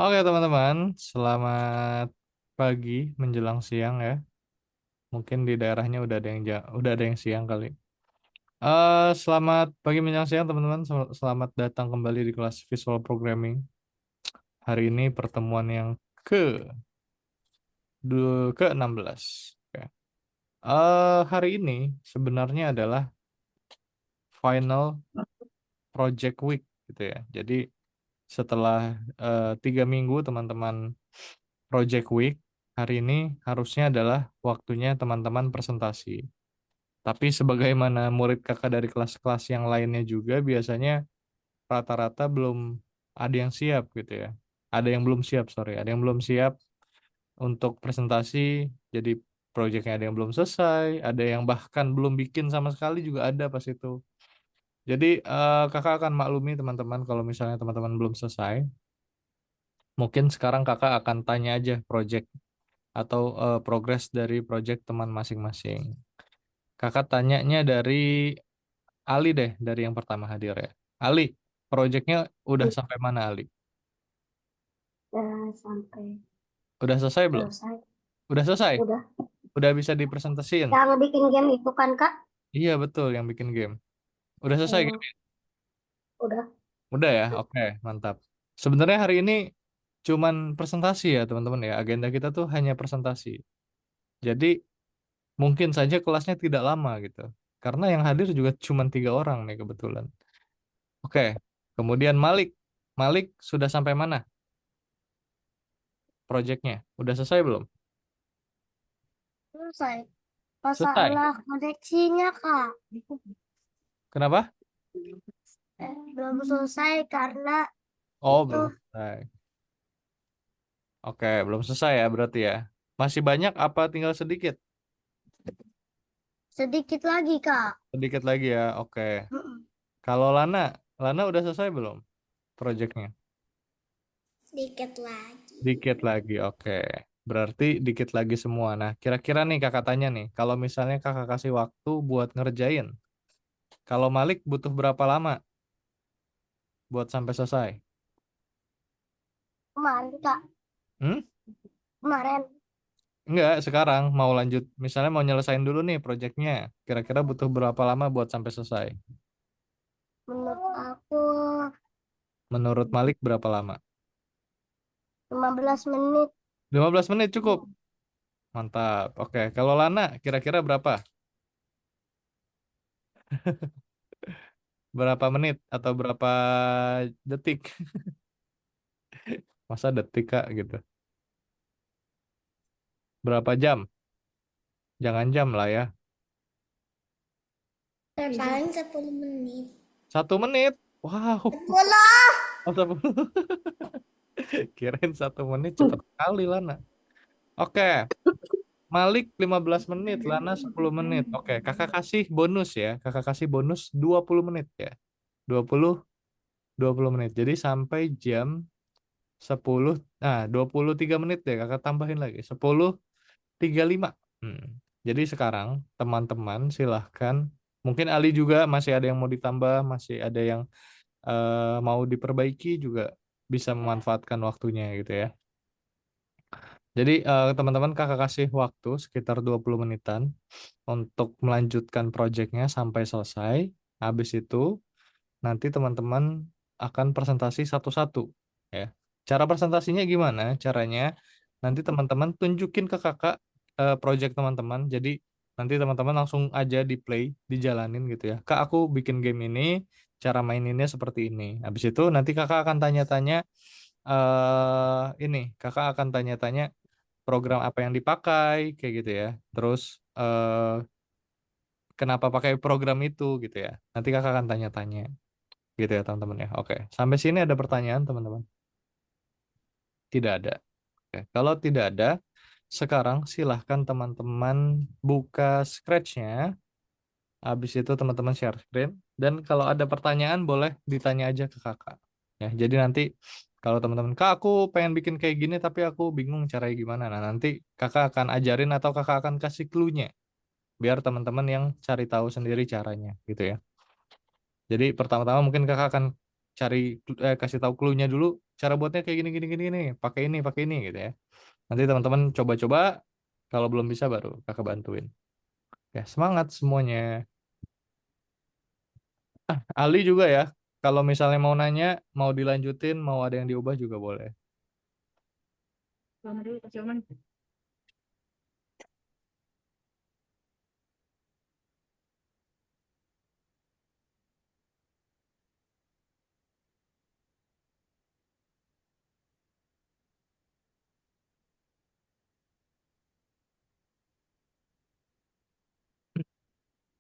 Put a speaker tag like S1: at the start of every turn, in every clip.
S1: Oke teman-teman, selamat pagi menjelang siang ya. Mungkin di daerahnya udah ada yang siang kali. Selamat pagi menjelang siang teman-teman. Selamat datang kembali di kelas Visual Programming. Hari ini pertemuan yang ke ke-16. Oke. Hari ini sebenarnya adalah final project week gitu ya. Jadi setelah 3 minggu teman-teman Project Week, hari ini harusnya adalah waktunya teman-teman presentasi. Tapi sebagaimana murid kakak dari kelas-kelas yang lainnya juga, biasanya rata-rata belum ada yang siap gitu ya. Ada yang belum siap, sorry. Ada yang belum siap untuk presentasi, jadi proyeknya ada yang belum selesai, ada yang bahkan belum bikin sama sekali juga ada pas itu. Jadi kakak akan maklumi teman-teman kalau misalnya teman-teman belum selesai, mungkin sekarang kakak akan tanya aja project atau progres dari project teman masing-masing. Kakak tanyanya dari Ali deh, dari yang pertama hadir ya. Ali, projectnya udah sampai mana Ali?
S2: Udah sampai
S1: Udah selesai belum?
S2: selesai.
S1: Udah selesai?
S2: Udah.
S1: Udah bisa dipresentasiin?
S2: Yang bikin game itu kan, Kak?
S1: Iya betul, yang bikin game. Udah selesai
S2: Oh,
S1: game?
S2: udah.
S1: Udah ya? Oke, mantap. Sebenarnya hari ini cuman presentasi ya teman-teman ya. Agenda kita tuh hanya presentasi. Jadi mungkin saja kelasnya tidak lama gitu. Karena yang hadir juga cuma 3 orang nih kebetulan. Oke, kemudian Malik. Malik sudah sampai mana proyeknya? Udah selesai belum?
S2: Selesai.
S1: Selesai.
S2: Masalah koneksinya, Kak.
S1: Kenapa?
S2: Belum selesai karena
S1: Oh,
S2: itu
S1: belum selesai. Oke, belum selesai ya berarti ya. Masih banyak apa tinggal sedikit?
S2: sedikit lagi, Kak.
S1: Sedikit lagi ya. Oke.
S2: Mm-mm.
S1: Kalau Lana, Lana udah selesai belum proyeknya?
S2: Sedikit lagi.
S1: Dikit lagi. Oke. Berarti dikit lagi semua. Nah, kira-kira nih kakak tanya nih, kalau misalnya kakak kasih waktu buat ngerjain, kalau Malik butuh berapa lama buat sampai selesai?
S2: Kemarin, Kak.
S1: Hmm?
S2: Kemarin.
S1: Enggak, sekarang mau lanjut, misalnya mau nyelesain dulu nih proyeknya. Kira-kira butuh berapa lama buat sampai selesai?
S2: Menurut aku
S1: Menurut Malik berapa lama?
S2: 15 menit.
S1: 15 menit cukup. Mantap. Oke, kalau Lana kira-kira berapa? Berapa menit atau berapa detik? Masa detik Kak gitu. Berapa jam? Jangan jam lah ya.
S2: Paling 10 menit.
S1: 1 menit. Wow.
S2: 10.
S1: Oh, 10. Kirain 1 menit cepat sekali Lana. Oke, Malik 15 menit, Lana 10 menit. Oke, kakak kasih bonus ya. Kakak kasih bonus 20 menit ya. 20 20 menit. Jadi sampai jam 10, nah 23 menit deh kakak tambahin lagi. 10.35. Hmm. Jadi sekarang teman-teman silahkan. Mungkin Ali juga masih ada yang mau ditambah, masih ada yang mau diperbaiki juga bisa memanfaatkan waktunya gitu ya. Jadi teman-teman kakak kasih waktu sekitar 20 menitan untuk melanjutkan proyeknya sampai selesai. Habis itu nanti teman-teman akan presentasi satu-satu ya. Cara presentasinya gimana? Caranya nanti teman-teman tunjukin ke kakak project teman-teman. Jadi nanti teman-teman langsung aja di play, dijalanin gitu ya. Kak, aku bikin game ini, cara maininnya seperti ini. Habis itu nanti kakak akan tanya-tanya ini, kakak akan tanya-tanya program apa yang dipakai kayak gitu ya. Terus kenapa pakai program itu gitu ya. Nanti kakak akan tanya-tanya gitu ya teman-teman ya. Oke, sampai sini ada pertanyaan teman-teman? Tidak ada. Oke, kalau tidak ada, sekarang silahkan teman-teman buka Scratch-nya. Habis itu teman-teman share screen. Dan kalau ada pertanyaan boleh ditanya aja ke kakak. Ya, jadi nanti kalau teman-teman, kak aku pengen bikin kayak gini tapi aku bingung caranya gimana. Nah nanti kakak akan ajarin atau kakak akan kasih clue-nya. Biar teman-teman yang cari tahu sendiri caranya gitu ya. Jadi pertama-tama mungkin kakak akan kasih tahu clue-nya dulu. Cara buatnya kayak gini, pakai ini gitu ya. Nanti teman-teman coba-coba. Kalau belum bisa baru kakak bantuin. Ya, semangat semuanya. Ali juga ya. Kalau misalnya mau nanya, mau dilanjutin, mau ada yang diubah juga boleh.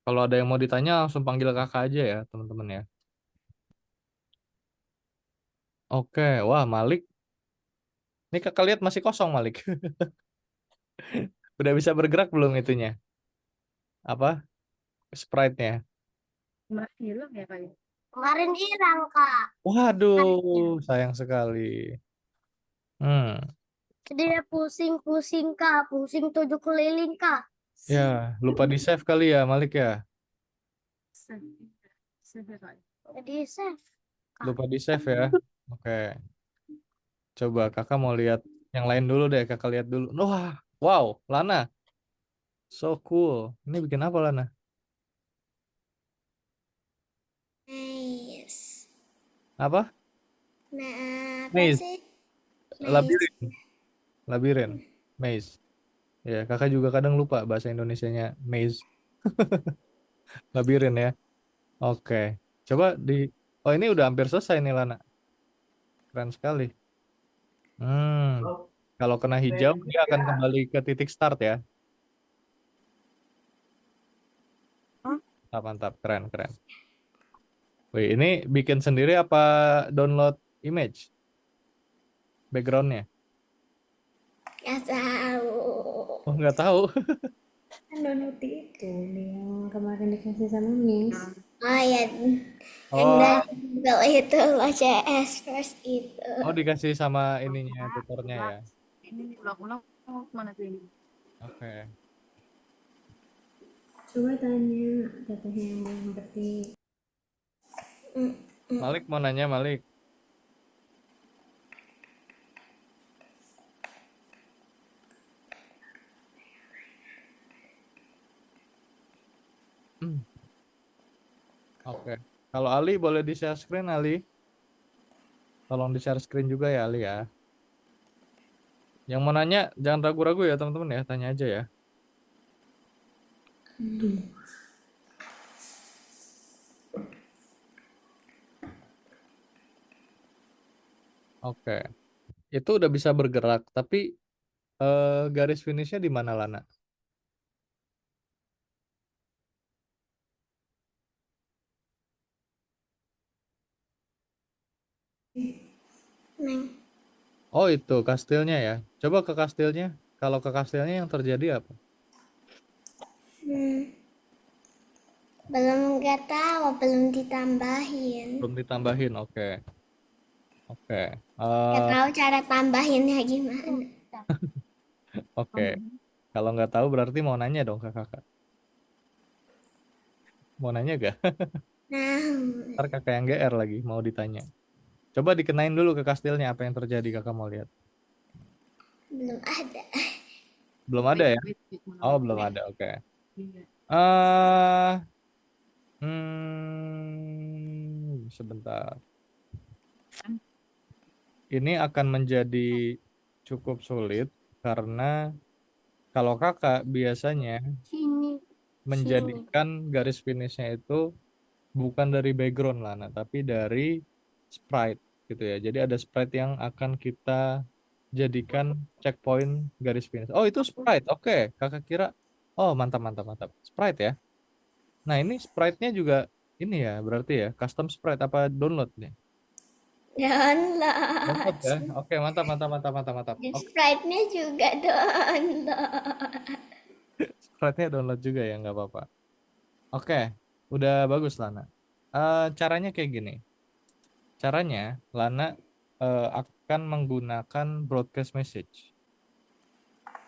S1: Kalau ada yang mau ditanya, langsung panggil kakak aja ya, teman-teman ya. Oke, wah Malik. Ini kakak lihat masih kosong Malik. Udah bisa bergerak belum itunya? Apa? Sprite-nya.
S2: Kemarin hilang, Kak.
S1: Waduh, sayang sekali. Hmm,
S2: Dia pusing-pusing, Kak. Pusing 7 keliling, Kak.
S1: ya lupa di save kali ya Malik ya.
S2: Jadi save, Kak.
S1: Lupa di save ya. Oke, coba kakak mau lihat yang lain dulu deh. Kakak lihat dulu. Wah, wow, Lana, so cool. Ini bikin apa Lana?
S2: Nice.
S1: Apa?
S2: Nah, apa
S1: Maze,
S2: sih? Nice.
S1: labirin, labirin, maze. Ya, kakak juga kadang lupa bahasa Indonesianya maze, labirin ya. Oke, coba di. Oh ini udah hampir selesai nih Lana. Keren sekali. Hmm, kalau kena hijau dia akan kembali ke titik start ya. Mantap, mantap, keren, keren. Wih, ini bikin sendiri apa download image backgroundnya?
S2: Gak tahu.
S1: Oh nggak tahu.
S3: Kan download itu yang kemarin dikasih sama Miss.
S2: Oh ya, yang
S1: Oh,
S2: dari Google itu loh, CS first itu.
S1: oh dikasih sama ininya tutornya ya.
S4: Ini ulang-ulang mana tuh ini?
S1: Oke.
S3: Coba tanya tetehnya yang belum ngerti.
S1: Malik mau nanya Malik. Hmm, Oke. Kalau Ali boleh di share screen Ali. Tolong di share screen juga ya Ali ya. Yang mau nanya jangan ragu-ragu ya teman-teman ya, tanya aja ya. Oke. Itu udah bisa bergerak, tapi garis finishnya di mana Lana?
S2: Neng.
S1: Oh itu kastilnya ya. Coba ke kastilnya. Kalau ke kastilnya yang terjadi apa?
S2: Hmm, belum nggak tahu, belum ditambahin.
S1: Belum ditambahin. Oke. Oke.
S2: Nggak
S1: Eh,
S2: tahu cara tambahinnya gimana.
S1: oke. Kalau nggak tahu berarti mau nanya dong ke kakak. Mau nanya gak?
S2: Nah,
S1: Ntar kakak yang GR lagi mau ditanya. Coba dikenain dulu ke kastilnya apa yang terjadi kakak mau lihat.
S2: belum ada.
S1: Belum ada ya? Oh belum ada. Oke.
S4: Iya.
S1: eh Sebentar. Ini akan menjadi cukup sulit karena kalau kakak biasanya
S2: Sini, sini.
S1: menjadikan garis finishnya itu bukan dari background Lana, tapi dari sprite gitu ya. Jadi ada sprite yang akan kita jadikan checkpoint garis finish. Oh itu sprite, oke. Kakak kira, oh mantap mantap mantap. Sprite ya. Nah ini sprite-nya juga ini ya berarti ya custom sprite apa download nih? Download
S2: Download.
S1: ya. Oke mantap mantap mantap mantap mantap.
S2: Dan
S1: Oke,
S2: Sprite-nya juga download.
S1: sprite-nya download juga ya nggak apa-apa. Oke, udah bagus Lana. Caranya kayak gini. Caranya, Lana akan menggunakan broadcast message.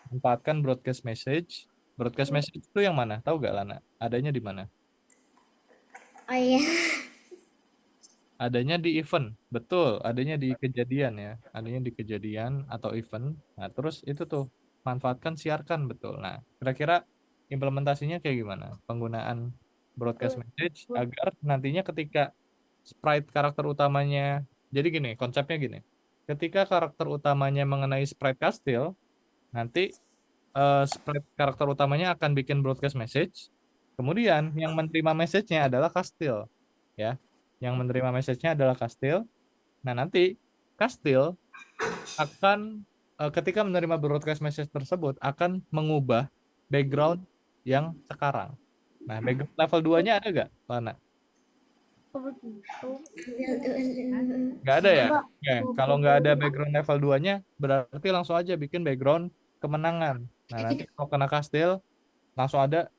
S1: Manfaatkan broadcast message. Broadcast message itu yang mana? Tahu gak Lana? Adanya di mana?
S2: Oh iya,
S1: Adanya di event, betul. Adanya di kejadian ya. Adanya di kejadian atau event. Nah, terus itu tuh manfaatkan, siarkan, betul. Nah, kira-kira implementasinya kayak gimana? Penggunaan broadcast message agar nantinya ketika sprite karakter utamanya, jadi gini, konsepnya gini. Ketika karakter utamanya mengenai sprite kastil, nanti sprite karakter utamanya akan bikin broadcast message. Kemudian yang menerima message-nya adalah kastil, ya. Yang menerima message-nya adalah kastil. Nah, nanti kastil akan ketika menerima broadcast message tersebut akan mengubah background yang sekarang. Nah, background level 2-nya ada nggak, Lana?
S2: Oh, begitu.
S1: Nggak ada ya?
S2: Enggak.
S1: Oke, kalau nggak ada background level 2-nya, berarti langsung aja bikin background kemenangan. Nah, nanti kalau kena kastil, langsung ada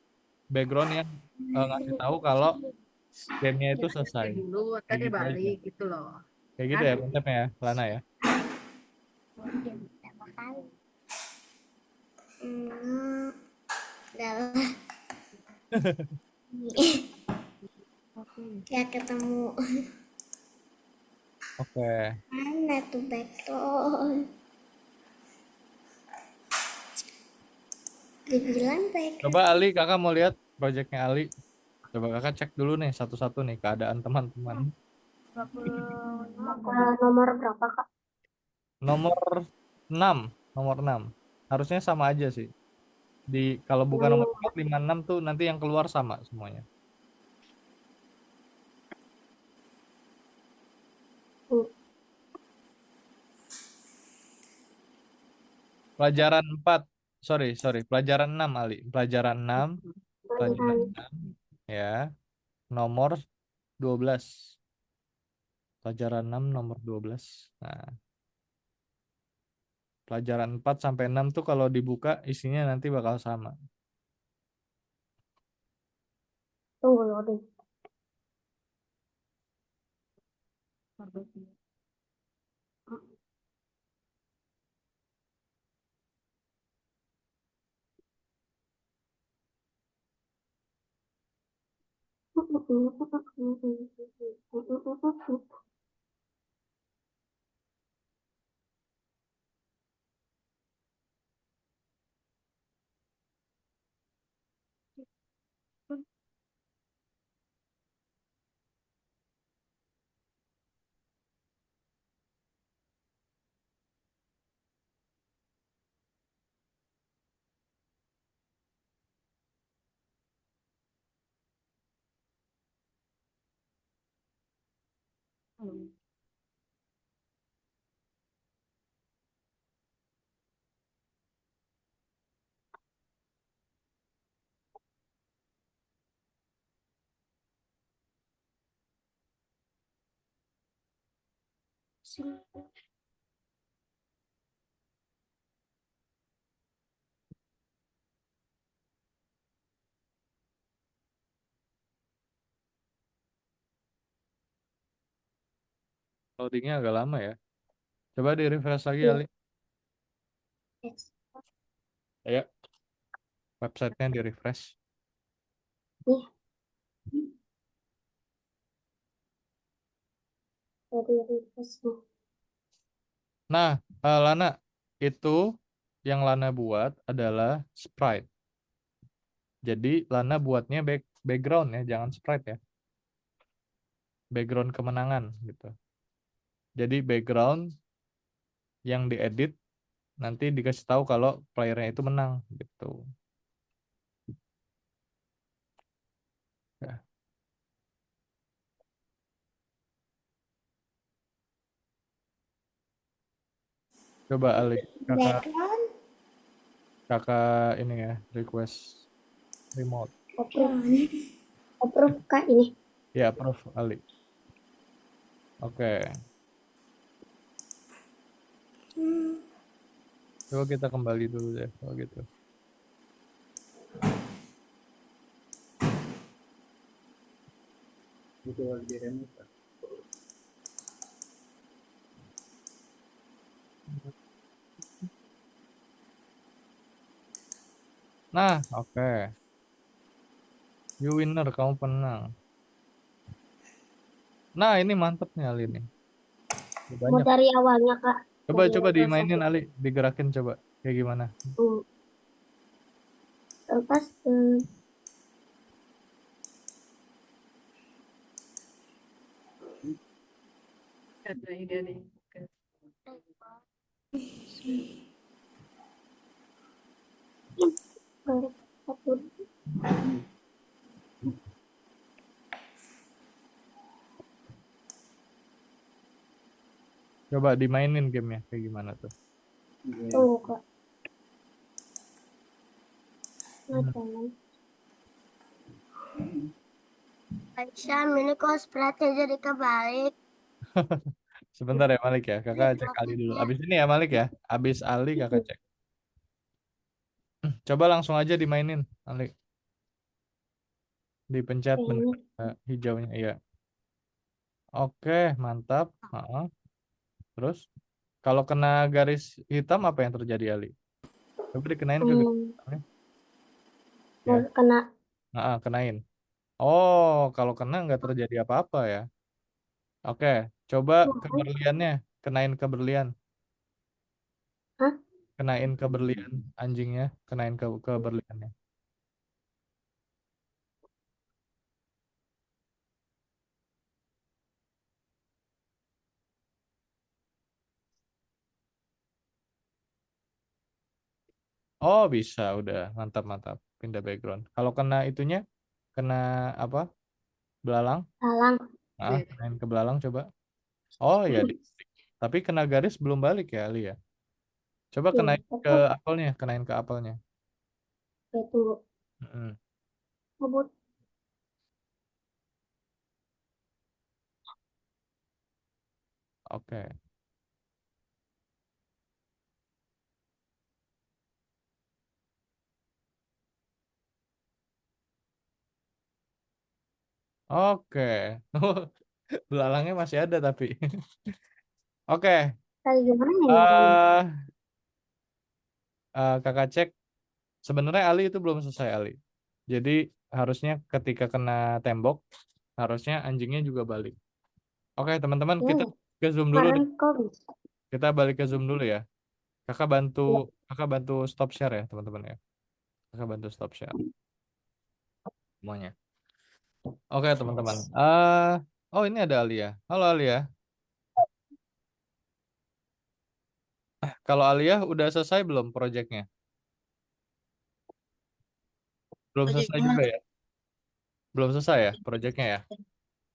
S1: background yang ngasih tahu kalau gamenya itu selesai.
S4: dulu
S1: Kayak
S4: tadi
S1: gitu aja.
S4: balik gitu loh
S1: Kayak gitu
S4: kan.
S1: ya konsepnya ya, Lana ya.
S2: Pertama kali. Udah ya ketemu.
S1: Oke.
S2: Mana tuh background? Dibilang background.
S1: Coba Ali, kakak mau lihat proyeknya Ali. Coba kakak cek dulu nih satu-satu nih keadaan teman-teman.
S2: Nomor berapa, Kak?
S1: Nomor 6, nomor 6. Harusnya sama aja sih. Di kalau bukan nomor 4, 5, 6 tuh nanti yang keluar sama semuanya. Pelajaran 4, sorry, pelajaran 6 Ali. Pelajaran 6, pelajaran 6 ya. Nomor 12. Pelajaran 6 nomor 12. Nah, pelajaran 4 sampai 6 tuh kalau dibuka isinya nanti bakal sama.
S2: Tunggu loading.
S1: Loadingnya agak lama ya. Coba di refresh lagi Ali. Ayo, websitenya di refresh. Nah, Lana, itu yang Lana buat adalah sprite. Jadi Lana buatnya background ya, jangan sprite ya. Background kemenangan gitu. Jadi background yang diedit nanti dikasih tahu kalau playernya itu menang gitu. Ya. Coba Ali, kakak
S2: Background
S1: kakak ini ya request remote.
S2: approve. Approve, Kak, ini.
S1: Ya, Prof Ali. Oke, coba kita kembali dulu deh kalau gitu. Nah, oke. You winner, kamu penang. Nah, ini mantep nih Ali nih.
S2: Mau
S1: Banyak.
S2: dari awalnya, Kak.
S1: Coba
S2: Dari
S1: coba
S2: level
S1: dimainin
S2: 1.
S1: Ali, digerakin coba. Kayak gimana?
S2: Lepas
S4: Ada ide nih.
S2: satu.
S1: Coba dimainin gamenya kayak gimana tuh?
S2: Tunggu, Kak. Nah,
S1: Hmm.
S2: jangan. Aisyah, ini kok spreadnya jadi kebalik.
S1: Sebentar ya Malik ya. Kakak cek Ali dulu. Abis ini ya Malik ya. Abis Ali kakak cek. Coba langsung aja dimainin Ali. Dipencet
S2: Kayaknya.
S1: bendera hijaunya. Iya. Oke, mantap. Ha-ha. Terus kalau kena garis hitam apa yang terjadi Ali? Coba dikenain ke garis
S2: Hmm,
S1: hitamnya. Ya.
S2: kena.
S1: Kenain. Oh, kalau kena nggak terjadi apa-apa ya. Oke, coba ke berliannya. Kenain ke berlian.
S2: Hah?
S1: Kenain ke berlian anjingnya. Kenain ke berliannya. Oh, bisa. Udah. Mantap, mantap. Pindah background. Kalau kena itunya, kena apa? Belalang.
S2: Salang.
S1: Kenain ke belalang coba. Oh, ya. Tapi kena garis belum balik ya, Ali ya. Coba
S2: Ya,
S1: kenain ke
S2: tetap.
S1: apelnya. Kenain ke apelnya.
S2: Itu.
S1: Mm-mm.
S2: Ngebut.
S1: Oke. Oke. Belalangnya masih ada tapi. Oke.
S2: Kayak gimana ya nyaranya?
S1: eh Kakak cek. Sebenarnya Ali itu belum selesai Ali. Jadi harusnya ketika kena tembok, harusnya anjingnya juga balik. Oke, teman-teman, kita
S2: Ya,
S1: ke zoom dulu
S2: kemarin
S1: deh.
S2: kok bisa.
S1: Kita balik ke zoom dulu ya. Kakak bantu
S2: Ya,
S1: kakak bantu stop share ya, teman-teman ya. Kakak bantu stop share semuanya. Oke, teman-teman. Oh, ini ada Alia. Halo Alia. Kalau Alia udah selesai belum proyeknya? Belum selesai juga ya? Belum selesai ya proyeknya ya?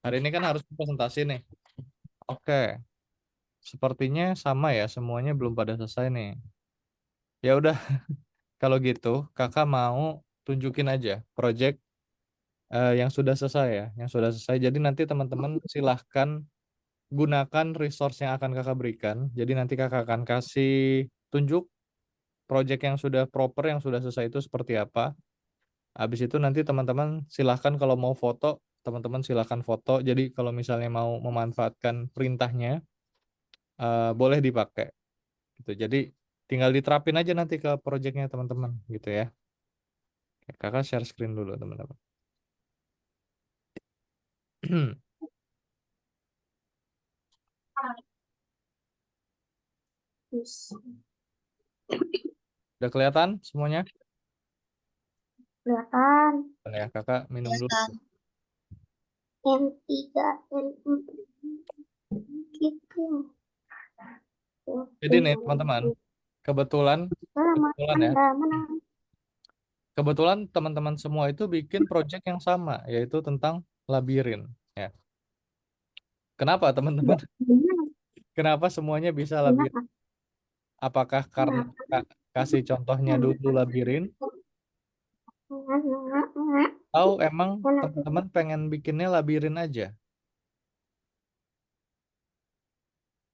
S1: Hari ini kan harus presentasi nih. Oke, sepertinya sama ya, semuanya belum pada selesai nih. Ya udah, kalau gitu kakak mau tunjukin aja project yang sudah selesai ya, yang sudah selesai. Jadi nanti teman-teman silahkan gunakan resource yang akan kakak berikan. Jadi nanti kakak akan kasih tunjuk project yang sudah proper, yang sudah selesai itu seperti apa. Habis itu nanti teman-teman silahkan kalau mau foto, teman-teman silahkan foto. Jadi kalau misalnya mau memanfaatkan perintahnya, boleh dipakai. Gitu. Jadi tinggal diterapin aja nanti ke projectnya teman-teman, gitu ya. Oke, kakak share screen dulu teman-teman.
S2: terus
S1: Udah kelihatan semuanya?
S2: kelihatan.
S1: Boleh ya, kakak minum dulu.
S2: M3, N4. Gitu.
S1: Jadi nih teman-teman, kebetulan,
S2: Selamat
S1: kebetulan ya,
S2: Anda menang.
S1: kebetulan teman-teman semua itu bikin project yang sama, yaitu tentang labirin. Ya. Kenapa teman-teman?
S2: Benar,
S1: Kenapa semuanya bisa labirin?
S2: kenapa?
S1: Apakah karena
S2: Kenapa?
S1: kasih contohnya dulu
S2: Kenapa?
S1: labirin, atau emang teman-teman pengen bikinnya labirin aja?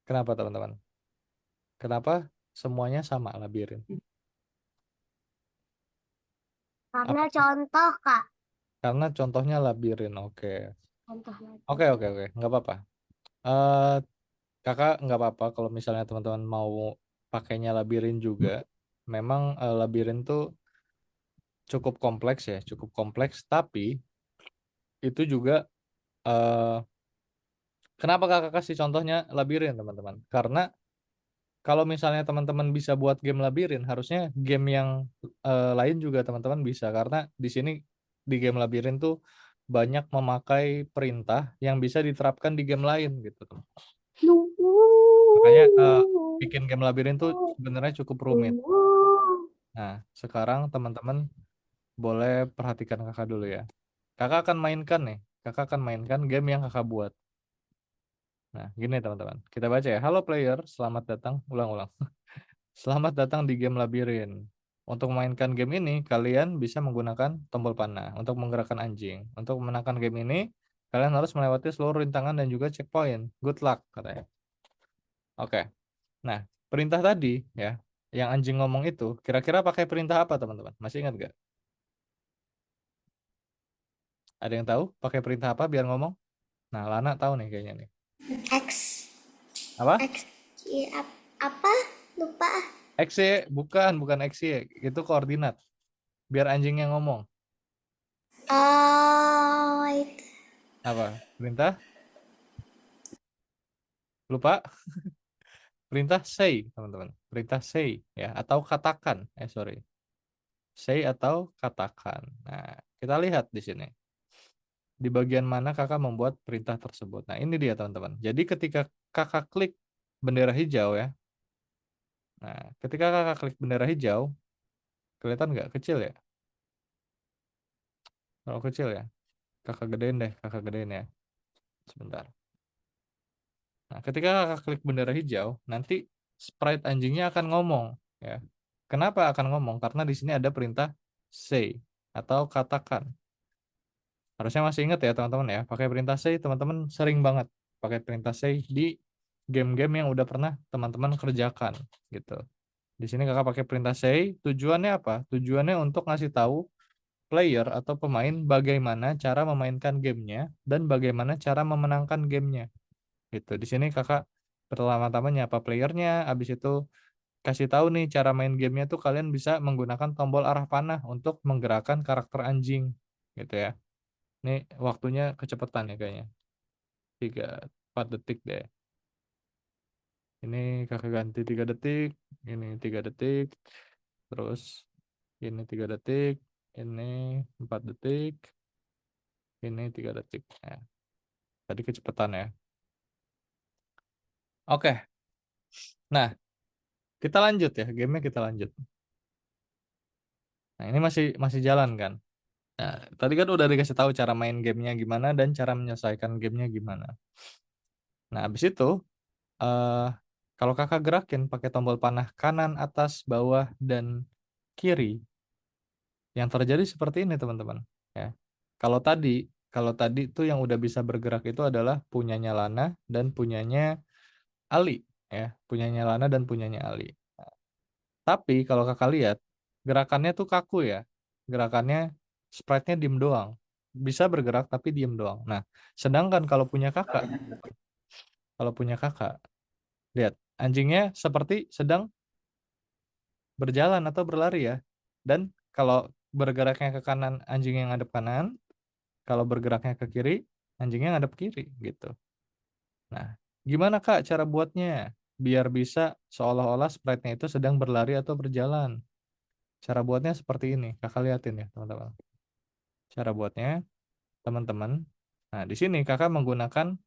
S1: Kenapa teman-teman? Kenapa semuanya sama labirin?
S2: Karena
S1: Apa?
S2: contoh, Kak.
S1: Karena contohnya labirin. Oke.
S2: Contoh lagi.
S1: Oke, oke, oke. Nggak apa-apa. Eh kakak nggak apa-apa kalau misalnya teman-teman mau pakainya labirin juga. Memang labirin tuh cukup kompleks ya, cukup kompleks. Tapi itu juga eh, Kenapa kakak kasih contohnya labirin, teman-teman? Karena kalau misalnya teman-teman bisa buat game labirin, harusnya game yang lain juga teman-teman bisa. Karena di sini di game labirin tuh banyak memakai perintah yang bisa diterapkan di game lain gitu. Makanya bikin game labirin tuh sebenarnya cukup rumit. Nah, sekarang teman-teman boleh perhatikan kakak dulu ya. Kakak akan mainkan nih. Kakak akan mainkan game yang kakak buat. Nah, gini teman-teman. Kita baca ya. Halo player, selamat datang. Ulang-ulang. Selamat datang di game labirin. Untuk memainkan game ini, kalian bisa menggunakan tombol panah untuk menggerakkan anjing. Untuk memenangkan game ini, kalian harus melewati seluruh rintangan dan juga checkpoint. Good luck, katanya. Oke. Nah, perintah tadi ya, yang anjing ngomong itu, kira-kira pakai perintah apa, teman-teman? Masih ingat gak? Ada yang tahu pakai perintah apa biar ngomong? Nah, Lana tahu nih kayaknya nih.
S3: X.
S1: Apa?
S3: X. Apa? Lupa.
S1: XY, bukan XY, itu koordinat. Biar anjingnya ngomong.
S3: Oh, wait.
S1: Apa? Perintah? Lupa? Perintah say, teman-teman. Perintah say ya, atau katakan. Sorry. Say atau katakan. Nah, kita lihat di sini. Di bagian mana kakak membuat perintah tersebut. Nah, ini dia, teman-teman. Jadi ketika kakak klik bendera hijau ya. Nah, ketika kakak klik bendera hijau, kelihatan nggak kecil ya? Kalau kecil ya. Kakak gedein deh, kakak gedein ya. Sebentar. Nah, ketika kakak klik bendera hijau, nanti sprite anjingnya akan ngomong ya. Kenapa akan ngomong? Karena di sini ada perintah say atau katakan. Harusnya masih ingat ya teman-teman ya, pakai perintah say teman-teman sering banget pakai perintah say di game-game yang udah pernah teman-teman kerjakan gitu. Di sini kakak pakai perintah say, tujuannya apa? Tujuannya untuk ngasih tahu player atau pemain bagaimana cara memainkan gamenya dan bagaimana cara memenangkan gamenya. Gitu. Di sini kakak pertama-tama nyapa playernya, habis itu kasih tahu nih cara main gamenya tuh kalian bisa menggunakan tombol arah panah untuk menggerakkan karakter anjing gitu ya. Ini waktunya kecepatan ya kayaknya. 3-4 detik deh. Ini kakak ganti 3 detik, ini 3 detik, terus ini 3 detik, ini 4 detik, ini 3 detik. Nah, tadi kecepatan ya. Oke, nah kita lanjut ya, gamenya kita lanjut. Nah ini masih jalan kan. Nah, tadi kan udah dikasih tahu cara main gamenya gimana dan cara menyelesaikan gamenya gimana. Nah, habis itu eh kalau kakak gerakin pakai tombol panah kanan, atas, bawah, dan kiri, yang terjadi seperti ini teman-teman. Ya, kalau tadi tuh yang udah bisa bergerak itu adalah punyanya Lana dan punyanya Ali, ya, punyanya Lana dan punyanya Ali. Tapi kalau kakak lihat gerakannya tuh kaku ya, gerakannya sprite-nya diem doang, bisa bergerak tapi diem doang. Nah, sedangkan kalau punya kakak, lihat anjingnya seperti sedang berjalan atau berlari ya. Dan kalau bergeraknya ke kanan, anjing yang ngadep kanan. Kalau bergeraknya ke kiri, anjingnya ngadep kiri gitu. Nah, gimana Kak cara buatnya? Biar bisa seolah-olah sprite-nya itu sedang berlari atau berjalan. Cara buatnya seperti ini. Kakak liatin ya, teman-teman. Cara buatnya, teman-teman. Nah, di sini kakak menggunakan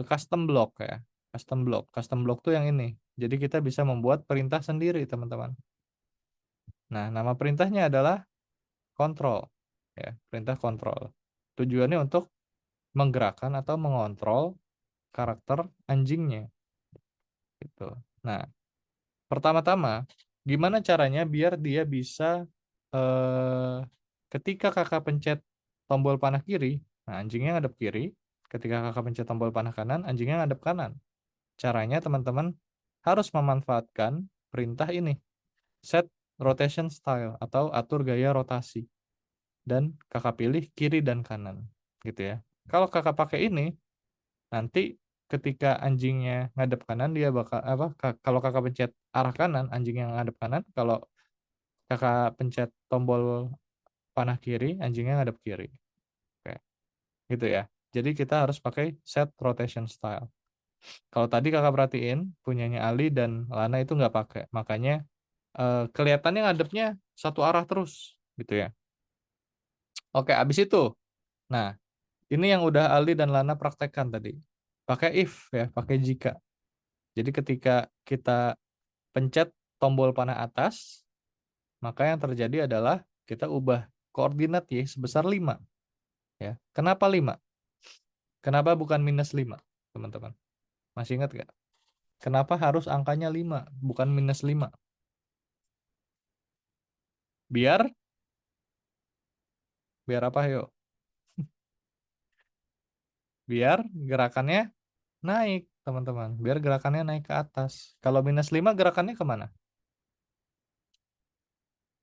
S1: custom block ya. Custom block. Custom block tuh yang ini. Jadi kita bisa membuat perintah sendiri, teman-teman. Nah, nama perintahnya adalah control. Ya, perintah control. Tujuannya untuk menggerakkan atau mengontrol karakter anjingnya. Gitu. Nah, pertama-tama, gimana caranya biar dia bisa eh, ketika kakak pencet tombol panah kiri, nah anjingnya ngadep kiri. Ketika kakak pencet tombol panah kanan, anjingnya ngadep kanan. Caranya teman-teman harus memanfaatkan perintah ini, set rotation style atau atur gaya rotasi. Dan kakak pilih kiri dan kanan, gitu ya. Kalau kakak pakai ini, nanti ketika anjingnya ngadep kanan dia bakal apa? Kalau kakak pencet arah kanan, anjing yang ngadep kanan. Kalau kakak pencet tombol panah kiri, anjingnya ngadep kiri. Oke, gitu ya. Jadi kita harus pakai set rotation style. Kalau tadi kakak perhatiin, punyanya Ali dan Lana itu nggak pakai. Makanya kelihatannya ngadepnya satu arah terus, gitu ya. Oke, abis itu. Nah, ini yang udah Ali dan Lana praktekkan tadi. Pakai if ya, pakai jika. Jadi ketika kita pencet tombol panah atas, maka yang terjadi adalah kita ubah koordinat Y sebesar 5. Ya. Kenapa 5? Kenapa bukan minus 5, teman-teman? Masih ingat nggak? Kenapa harus angkanya 5, bukan minus 5? Biar apa, yuk? Biar gerakannya naik, teman-teman. Biar gerakannya naik ke atas. Kalau minus 5 gerakannya kemana?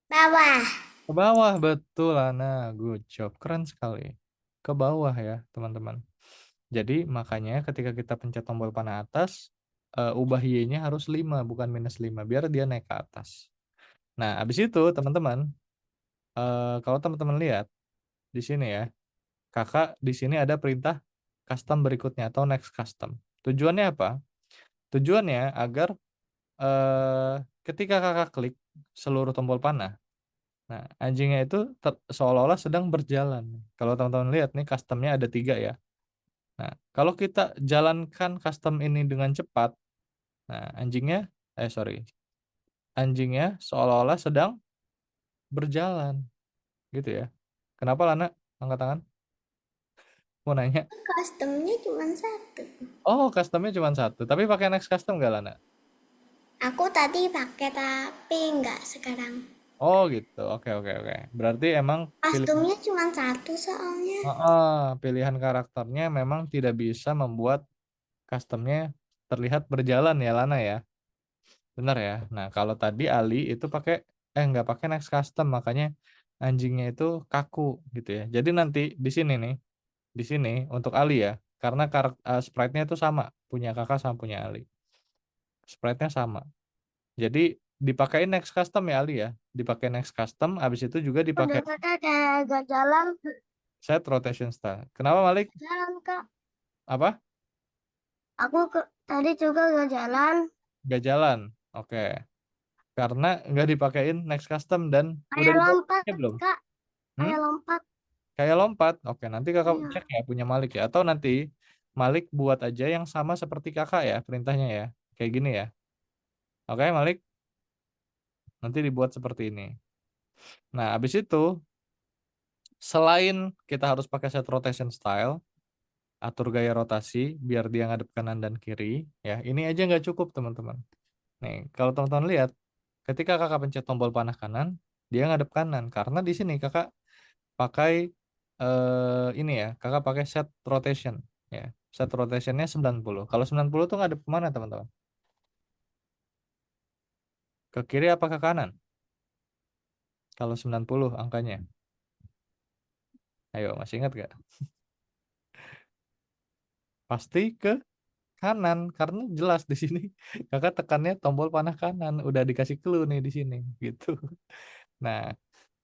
S2: Bawah.
S1: Ke bawah, betul, Ana. Good job. Keren sekali. Ke bawah ya, teman-teman. Jadi makanya ketika kita pencet tombol panah atas, ubah Y-nya harus 5, bukan minus 5. Biar dia naik ke atas. Nah, habis itu, teman-teman, kalau teman-teman lihat, di sini ya, kakak di sini ada perintah custom berikutnya atau next custom. Tujuannya apa? Tujuannya agar ketika kakak klik seluruh tombol panah, nah anjingnya itu seolah-olah sedang berjalan. Kalau teman-teman lihat nih customnya ada 3 ya. Nah kalau kita jalankan custom ini dengan cepat, nah anjingnya seolah-olah sedang berjalan, gitu ya. Kenapa Lana? Angkat tangan. Mau nanya.
S2: Customnya cuma 1.
S1: Oh, customnya cuma 1. Tapi pakai next custom nggak, Lana?
S2: Aku tadi pakai tapi nggak sekarang.
S1: Oh, gitu. Oke, oke, oke. Berarti emang
S2: Kostumnya cuma 1 soalnya.
S1: pilihan karakternya memang tidak bisa membuat customnya terlihat berjalan ya, Lana ya. Benar ya. Nah, kalau tadi Ali itu nggak pakai next custom, makanya anjingnya itu kaku gitu ya. Jadi nanti di sini nih, di sini untuk Ali ya, karena sprite-nya itu sama, punya kakak sama punya Ali. Sprite-nya sama. Jadi dipakai next custom ya Ali ya. Dipakai next custom, habis itu juga dipakai
S2: Udah kakak kayak gak jalan.
S1: set rotation style. Kenapa Malik?
S2: Jalan kak.
S1: Apa?
S2: Tadi juga gak jalan.
S1: Nggak jalan. Oke. Karena nggak dipakein next custom dan udah
S2: Kayak lompat
S1: dipakai belum?
S2: kak.
S1: Hmm?
S2: Kayak lompat.
S1: Kayak lompat. Oke, nanti kakak
S2: Iya.
S1: cek ya punya Malik ya. Atau nanti Malik buat aja yang sama seperti kakak ya perintahnya ya. Kayak gini ya. Oke, Malik. Nanti dibuat seperti ini. Nah, habis itu selain kita harus pakai set rotation style, atur gaya rotasi biar dia ngadep kanan dan kiri ya. Ini aja nggak cukup, teman-teman. Nih, kalau teman-teman lihat, ketika kakak pencet tombol panah kanan, dia ngadep kanan karena di sini kakak pakai ini ya, kakak pakai set rotation ya. Set rotationnya 90. Kalau 90 tuh ngadep kemana, teman-teman? Ke kiri apa ke kanan? Kalau 90 angkanya. Ayo, masih ingat gak? Pasti ke kanan karena jelas di sini kakak tekannya tombol panah kanan, udah dikasih clue nih di sini gitu. Nah,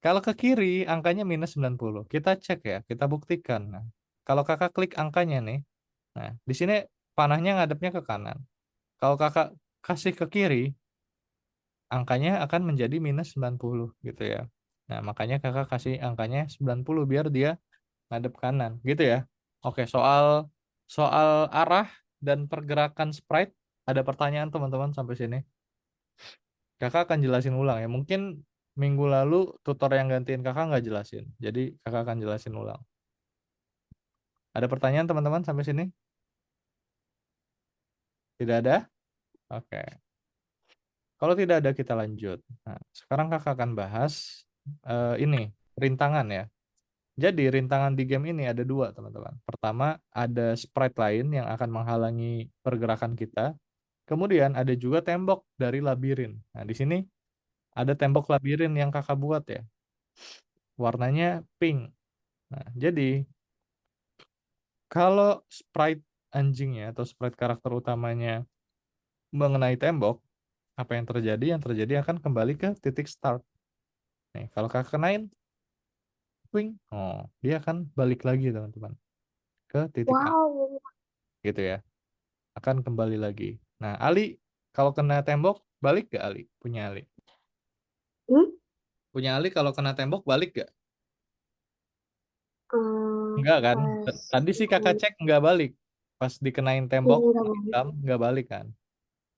S1: kalau ke kiri angkanya minus 90. Kita cek ya, kita buktikan. Nah, kalau kakak klik angkanya nih, nah di sini panahnya ngadepnya ke kanan. Kalau kakak kasih ke kiri, angkanya akan menjadi minus 90 gitu ya. Nah, makanya kakak kasih angkanya 90 biar dia ngadep kanan gitu ya. Oke, soal soal arah dan pergerakan sprite, ada pertanyaan teman-teman sampai sini? Kakak akan jelasin ulang ya. Mungkin minggu lalu tutor yang gantiin kakak nggak jelasin. Jadi kakak akan jelasin ulang. Ada pertanyaan teman-teman sampai sini? Tidak ada? Oke. Kalau tidak ada kita lanjut. Nah, sekarang kakak akan bahas ini rintangan ya. Jadi rintangan di game ini ada 2, teman-teman. Pertama, ada sprite lain yang akan menghalangi pergerakan kita. Kemudian ada juga tembok dari labirin. Nah, di sini ada tembok labirin yang kakak buat ya. Warnanya pink. Nah, jadi kalau sprite anjingnya atau sprite karakter utamanya mengenai tembok, apa yang terjadi? Yang terjadi akan kembali ke titik start. Nih, kalau kakak kenain, wing, oh, dia akan balik lagi, teman-teman. ke titik A,
S2: Wow.
S1: gitu ya. Akan kembali lagi. Nah, Ali kalau kena tembok balik gak Ali? Punya Ali.
S2: Hmm?
S1: Punya Ali kalau kena tembok balik gak?
S2: Hmm,
S1: Enggak kan?
S2: pas
S1: Tadi sih kakak cek nggak balik. Pas dikenain tembok
S2: enggak boleh.
S1: hitam nggak balik kan.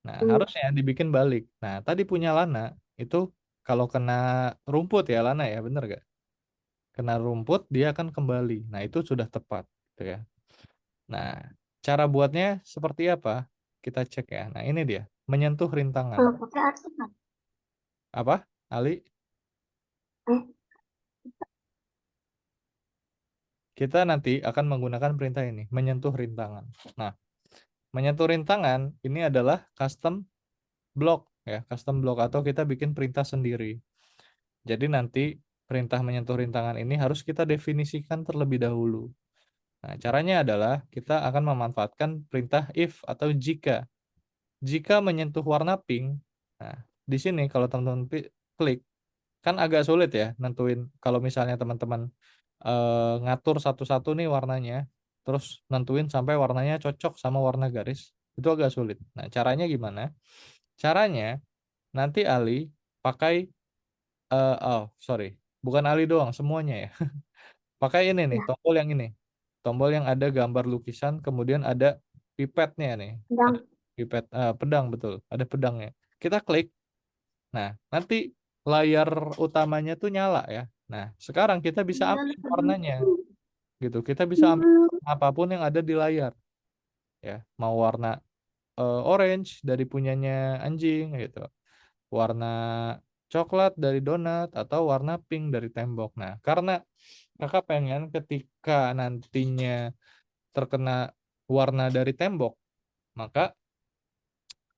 S1: Nah,
S2: Hmm,
S1: harusnya dibikin balik. Nah, tadi punya Lana itu kalau kena rumput ya Lana ya, bener gak? Kena rumput dia akan kembali. Nah, itu sudah tepat gitu ya. Nah, cara buatnya seperti apa? Kita cek ya. Nah, ini dia, menyentuh rintangan.
S2: pakai artikel.
S1: Apa? Ali,
S2: Eh,
S1: kita nanti akan menggunakan perintah ini, menyentuh rintangan. Nah, menyentuh rintangan ini adalah custom block ya, custom block atau kita bikin perintah sendiri. Jadi nanti perintah menyentuh rintangan ini harus kita definisikan terlebih dahulu. Nah, caranya adalah kita akan memanfaatkan perintah if atau jika. Jika menyentuh warna pink, nah di sini kalau teman-teman klik kan agak sulit ya nentuin kalau misalnya teman-teman ngatur satu-satu nih warnanya, terus nentuin sampai warnanya cocok sama warna garis, itu agak sulit. Nah, caranya gimana? Caranya nanti Ali pakai oh sorry, bukan Ali doang, semuanya ya. Pakai ini nih,
S2: ya,
S1: tombol yang ini. Tombol yang ada gambar lukisan, kemudian ada pipetnya nih. Ada
S2: sedang.
S1: pipet, pedang betul, ada pedangnya. Kita klik, nah nanti layar utamanya tuh nyala ya. Nah, sekarang kita bisa ambil warnanya, gitu. Kita bisa ambil apapun yang ada di layar, ya. Mau warna orange dari punyanya anjing, gitu. Warna coklat dari donat atau warna pink dari tembok. Nah, karena kakak pengen ketika nantinya terkena warna dari tembok, maka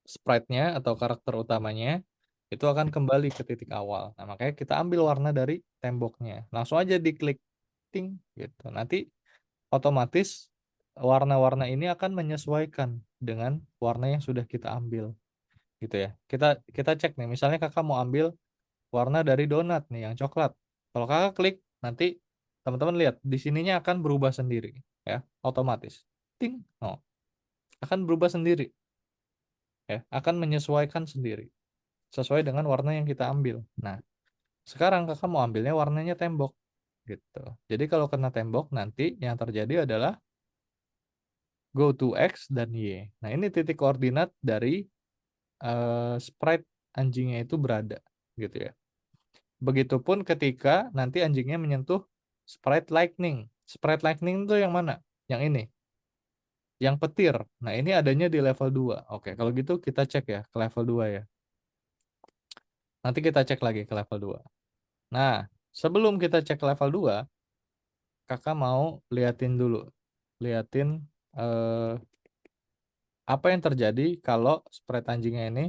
S1: sprite-nya atau karakter utamanya itu akan kembali ke titik awal. Nah, makanya kita ambil warna dari temboknya. Langsung aja diklik ting gitu. Nanti otomatis warna-warna ini akan menyesuaikan dengan warna yang sudah kita ambil gitu ya. Kita kita cek nih, misalnya kakak mau ambil warna dari donat nih yang coklat. Kalau kakak klik, nanti teman-teman lihat di sininya akan berubah sendiri ya, otomatis. Ting, oh, akan berubah sendiri ya, akan menyesuaikan sendiri sesuai dengan warna yang kita ambil. Nah, sekarang kakak mau ambilnya warnanya tembok gitu. Jadi kalau kena tembok nanti yang terjadi adalah go to X dan Y. Nah, ini titik koordinat dari sprite anjingnya itu berada gitu ya. Begitupun ketika nanti anjingnya menyentuh sprite lightning. Sprite lightning itu yang mana? Yang ini. Yang petir. Nah, ini adanya di level 2. Oke, kalau gitu kita cek ya ke level 2 ya. Nanti kita cek lagi ke level 2. Nah, sebelum kita cek ke level 2, kakak mau liatin dulu. Liatin eh, apa yang terjadi kalau sprite anjingnya ini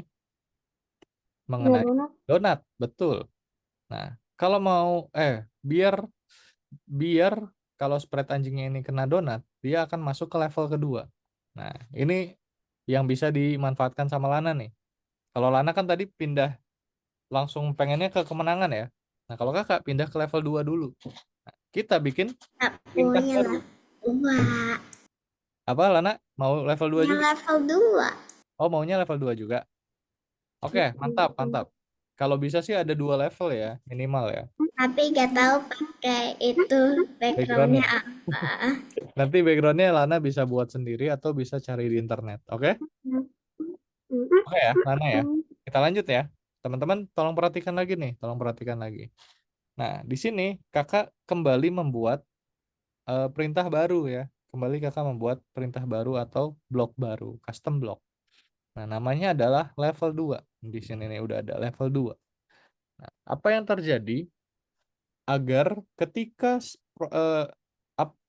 S2: Ya,
S1: mengenai
S2: donat.
S1: donat. Betul. Nah, kalau mau biar biar kalau spread anjingnya ini kena donat, dia akan masuk ke level kedua. Nah, ini yang bisa dimanfaatkan sama Lana nih. Kalau Lana kan tadi pindah langsung pengennya ke kemenangan ya. Nah, kalau kakak pindah ke level 2 dulu. Nah, kita bikin tingkat
S3: Punya
S1: baru.
S3: dua.
S1: Apa Lana? Mau level 2
S3: Yang
S1: juga?
S3: level 2.
S1: Oh, maunya level 2 juga. Oke, mantap, mantap. Kalau bisa sih ada 2 level ya, minimal ya.
S3: Tapi gak tahu pakai itu backgroundnya
S1: Backgroundnya.
S3: apa.
S1: Nanti backgroundnya Lana bisa buat sendiri atau bisa cari di internet. Oke? Oke ya, Lana ya. Kita lanjut ya. Teman-teman tolong perhatikan lagi nih, tolong perhatikan lagi. Nah, di sini kakak kembali membuat perintah baru ya. Kembali kakak membuat perintah baru atau blok baru, custom block. Nah, namanya adalah level 2. Di sini nih udah ada level 2. Nah, apa yang terjadi agar ketika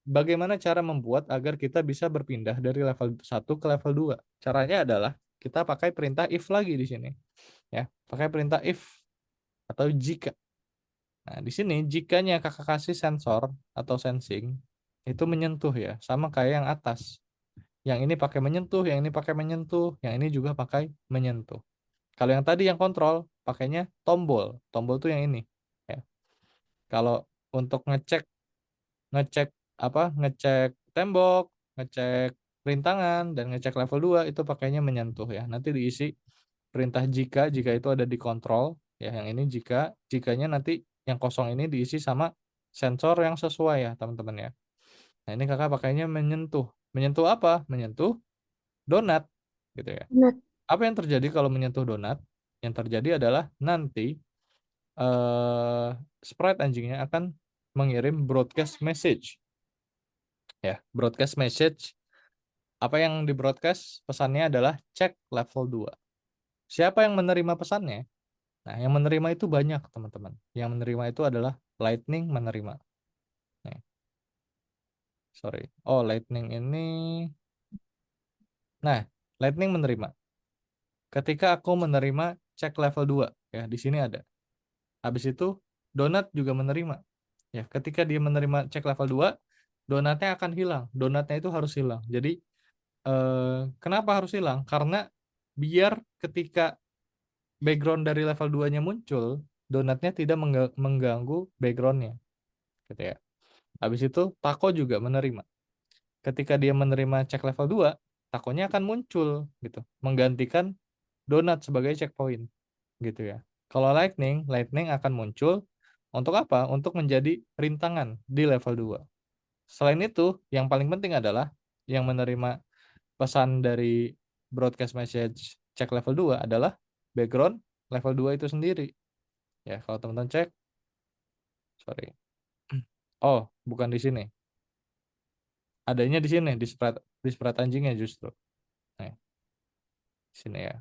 S1: bagaimana cara membuat agar kita bisa berpindah dari level 1 ke level 2? Caranya adalah kita pakai perintah if lagi di sini. Ya, pakai perintah if atau jika. Nah, di sini jikanya kakak kasih sensor atau sensing itu menyentuh ya, sama kayak yang atas. Yang ini pakai menyentuh, yang ini pakai menyentuh, yang ini juga pakai menyentuh. Kalau yang tadi yang kontrol pakainya tombol. Tombol tuh yang ini. Ya. Kalau untuk ngecek ngecek tembok, ngecek rintangan, dan ngecek level 2 itu pakainya menyentuh ya. Nanti diisi perintah jika itu ada di kontrol ya. Yang ini jikanya nanti yang kosong ini diisi sama sensor yang sesuai ya teman-teman ya. Nah ini kakak pakainya menyentuh. Menyentuh apa? Menyentuh donat gitu ya.
S2: Donat.
S1: Apa yang terjadi kalau menyentuh donat? Yang terjadi adalah nanti sprite anjingnya akan mengirim broadcast message ya. Broadcast message, apa yang di broadcast pesannya adalah cek level 2. Siapa yang menerima pesannya? Nah, yang menerima itu banyak, teman-teman. Yang menerima itu adalah Lightning menerima. Nih. Sorry. Oh, Lightning ini. Nah, Lightning menerima. Ketika aku menerima cek level 2, ya, di sini ada. Habis itu, Donat juga menerima. Ya, ketika dia menerima cek level 2, donatnya akan hilang. Donatnya itu harus hilang. Jadi, kenapa harus hilang? Karena biar ketika background dari level 2-nya muncul, donatnya tidak mengganggu backgroundnya. Gitu ya. Habis itu, Taco juga menerima. Ketika dia menerima cek level 2, Takonya akan muncul gitu, menggantikan donat sebagai checkpoint gitu ya. Kalau Lightning akan muncul untuk apa? Untuk menjadi rintangan di level 2. Selain itu, yang paling penting adalah yang menerima pesan dari broadcast message cek level 2 adalah background level 2 itu sendiri. Ya, kalau teman-teman cek, sorry. Oh, bukan di sini. Adanya di sini, di sprite anjingnya justru. Nah, di sini ya.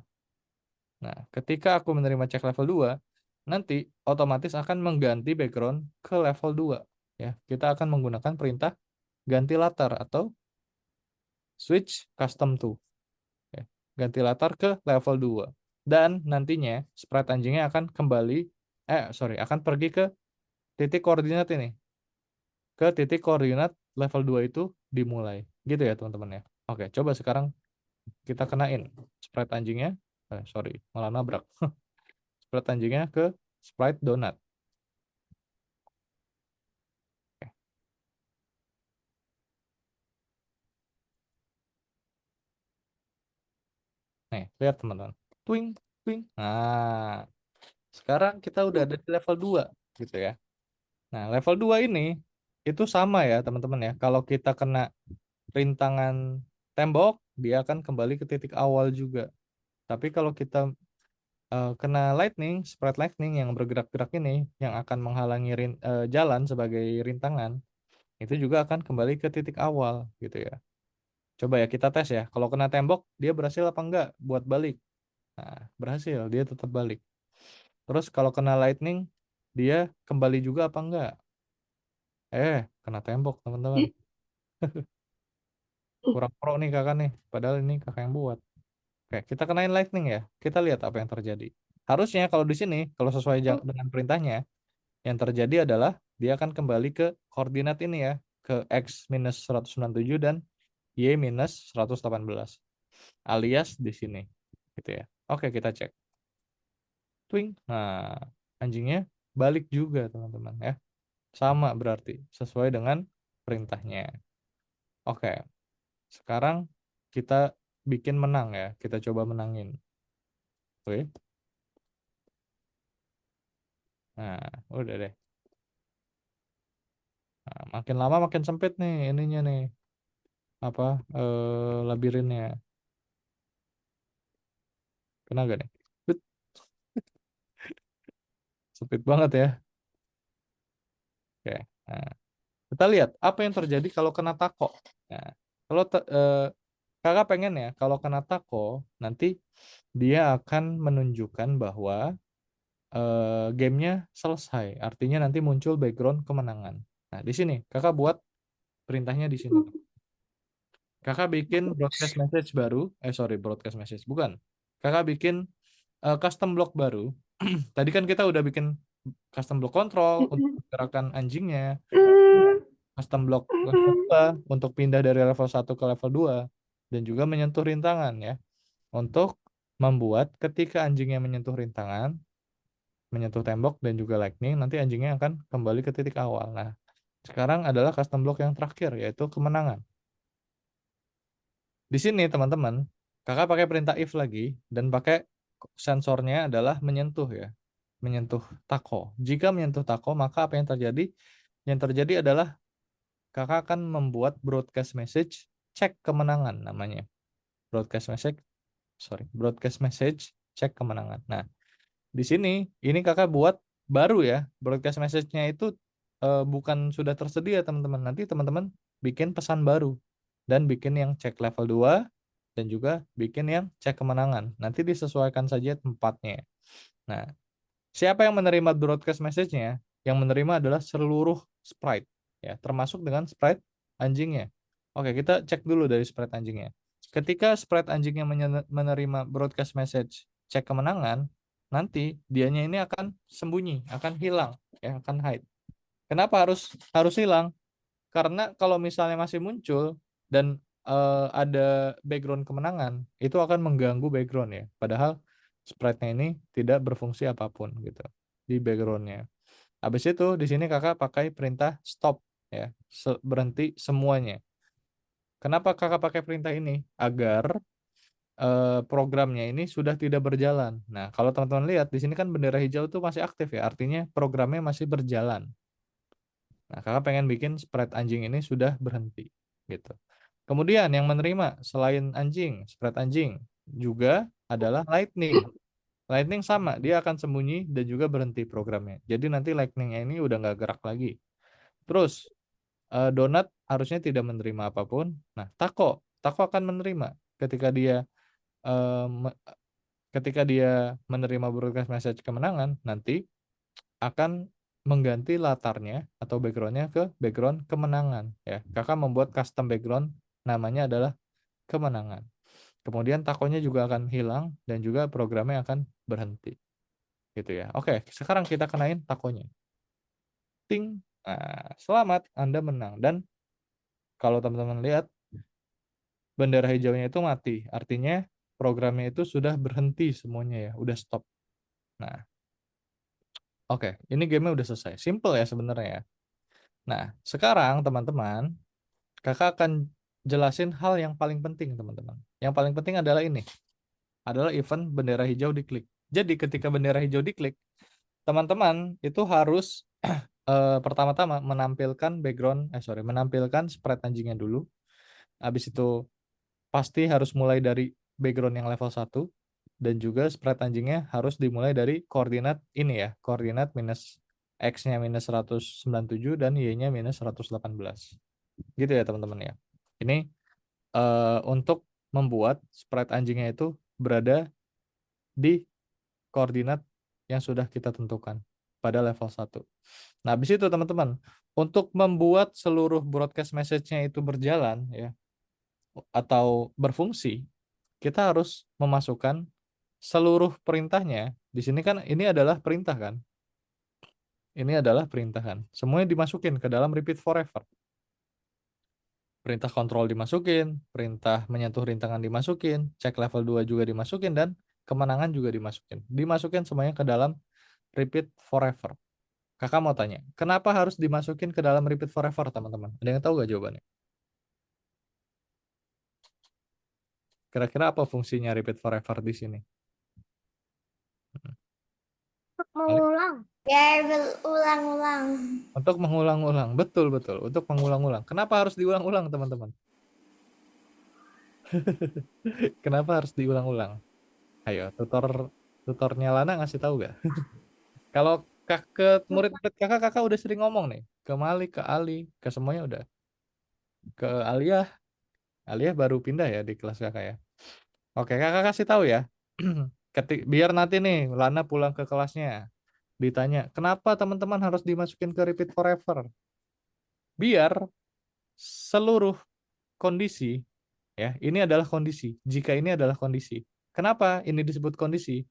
S1: Nah, ketika aku menerima cek level 2, nanti otomatis akan mengganti background ke level 2. Ya, kita akan menggunakan perintah ganti latar atau switch custom to. Ya, ganti latar ke level 2. Dan nantinya sprite anjingnya akan akan pergi ke titik koordinat ini. Ke titik koordinat level 2 itu dimulai. Gitu ya teman-teman ya. Oke, coba sekarang kita kenain sprite anjingnya. Sorry, malah nabrak. Sprite anjingnya ke sprite donat. Nih, lihat teman-teman. Twing, twing. Nah, sekarang kita udah ada di level 2 gitu ya. Nah, level 2 ini itu sama ya teman-teman ya. Kalau kita kena rintangan tembok, dia akan kembali ke titik awal juga. Tapi kalau kita kena lightning, sprite lightning yang bergerak-gerak ini, yang akan menghalangi jalan sebagai rintangan, itu juga akan kembali ke titik awal gitu ya. Coba ya kita tes ya. Kalau kena tembok, dia berhasil apa enggak buat balik? Nah, berhasil, dia tetap balik. Terus kalau kena lightning, dia kembali juga apa enggak? Kena tembok, teman-teman. Kurang pro nih kakak nih. Padahal ini kakak yang buat. Oke, kita kenain lightning ya. Kita lihat apa yang terjadi. Harusnya kalau di sini, kalau sesuai dengan perintahnya, yang terjadi adalah dia akan kembali ke koordinat ini ya. Ke X minus 197 dan Y minus 118. Alias di sini. Gitu ya. Oke, kita cek. Twing. Nah, anjingnya balik juga teman-teman ya. Sama berarti sesuai dengan perintahnya. Oke, sekarang kita bikin menang ya. Kita coba menangin. Oke. Nah, udah deh. Nah, makin lama makin sempit nih ininya nih. Apa labirinnya. Kena gak nih? But, sempit banget ya. Oke. Nah, kita lihat apa yang terjadi kalau kena tako. Nah, kalau kakak pengen ya kalau kena tako nanti dia akan menunjukkan bahwa gamenya selesai. Artinya nanti muncul background kemenangan. Nah, di sini kakak buat perintahnya di sini. Kakak bikin broadcast message baru. Broadcast message. Bukan. Kakak bikin custom block baru. Tadi kan kita udah bikin custom block control untuk gerakan anjingnya. Custom block level 2 untuk pindah dari level 1 ke level 2. Dan juga menyentuh rintangan ya. Untuk membuat ketika anjingnya menyentuh rintangan, menyentuh tembok dan juga lightning, nanti anjingnya akan kembali ke titik awal. Nah, sekarang adalah custom block yang terakhir, yaitu kemenangan. Di sini teman-teman, kakak pakai perintah if lagi dan pakai sensornya adalah menyentuh ya. Menyentuh tako. Jika menyentuh tako, maka apa yang terjadi? Yang terjadi adalah kakak akan membuat broadcast message cek kemenangan namanya. Broadcast message cek kemenangan. Nah, di sini ini kakak buat baru ya. Broadcast message-nya itu bukan sudah tersedia teman-teman. Nanti teman-teman bikin pesan baru dan bikin yang cek level 2 dan juga bikin yang cek kemenangan. Nanti disesuaikan saja tempatnya. Nah, siapa yang menerima broadcast message-nya? Yang menerima adalah seluruh sprite, ya, termasuk dengan sprite anjingnya. Oke, kita cek dulu dari sprite anjingnya. Ketika sprite anjingnya menerima broadcast message cek kemenangan, nanti dianya ini akan sembunyi, akan hilang, ya, akan hide. Kenapa harus hilang? Karena kalau misalnya masih muncul dan ada background kemenangan, itu akan mengganggu background ya. Padahal sprite-nya ini tidak berfungsi apapun gitu di background-nya. Habis itu di sini kakak pakai perintah stop ya, berhenti semuanya. Kenapa kakak pakai perintah ini? Agar programnya ini sudah tidak berjalan. Nah, kalau teman-teman lihat di sini kan bendera hijau itu masih aktif ya, artinya programnya masih berjalan. Nah, kakak pengen bikin sprite anjing ini sudah berhenti gitu. Kemudian yang menerima selain anjing, sprite anjing juga adalah lightning. Lightning sama, dia akan sembunyi dan juga berhenti programnya. Jadi nanti lightning ini udah nggak gerak lagi. Terus donat harusnya tidak menerima apapun. Nah, tako akan menerima ketika dia eh, ketika dia menerima broadcast message kemenangan, nanti akan mengganti latarnya atau backgroundnya ke background kemenangan ya. Kakak membuat custom background namanya adalah kemenangan. Kemudian takonya juga akan hilang dan juga programnya akan berhenti. Gitu ya. Oke, sekarang kita kenain takonya. Ting. Nah, selamat Anda menang. Dan kalau teman-teman lihat bendera hijaunya itu mati. Artinya programnya itu sudah berhenti semuanya ya, udah stop. Nah, oke, ini gamenya udah selesai. Simple ya sebenarnya ya. Nah, sekarang teman-teman, kakak akan jelasin hal yang paling penting, teman-teman. Yang paling penting adalah ini. Adalah event bendera hijau diklik. Jadi ketika bendera hijau diklik, teman-teman itu harus pertama-tama menampilkan sprite anjingnya dulu. Habis itu pasti harus mulai dari background yang level 1 dan juga sprite anjingnya harus dimulai dari koordinat ini ya, koordinat minus X-nya minus 197 dan Y-nya minus 118. Gitu ya teman-teman ya. Ini untuk membuat sprite anjingnya itu berada di koordinat yang sudah kita tentukan pada level 1. Nah, habis itu teman-teman, untuk membuat seluruh broadcast message-nya itu berjalan ya atau berfungsi, kita harus memasukkan seluruh perintahnya. Di sini kan ini adalah perintah kan? Ini adalah perintah kan. Semuanya dimasukin ke dalam repeat forever. Perintah kontrol dimasukin, perintah menyentuh rintangan dimasukin, cek level 2 juga dimasukin, dan kemenangan juga dimasukin. Dimasukin semuanya ke dalam repeat forever. Kakak mau tanya, kenapa harus dimasukin ke dalam repeat forever, teman-teman? Ada yang tahu gak jawabannya? Kira-kira apa fungsinya repeat forever di sini?
S2: Untuk mengulang.
S3: Biar berulang-ulang.
S1: Untuk mengulang-ulang. Betul, betul. Untuk mengulang-ulang. Kenapa harus diulang-ulang, teman-teman? Kenapa harus diulang-ulang? Ayo, tutornya Lana ngasih tahu gak? Kalau ke murid-murid kakak udah sering ngomong nih. Ke Malik, ke Ali, ke semuanya udah. Ke Alia. Alia baru pindah ya di kelas kakak ya. Oke, kakak kasih tahu ya. Biar nanti nih Lana pulang ke kelasnya. Ditanya, kenapa teman-teman harus dimasukin ke repeat forever? Biar seluruh kondisi, ya, ini adalah kondisi. Jika ini adalah kondisi. Kenapa ini disebut kondisi?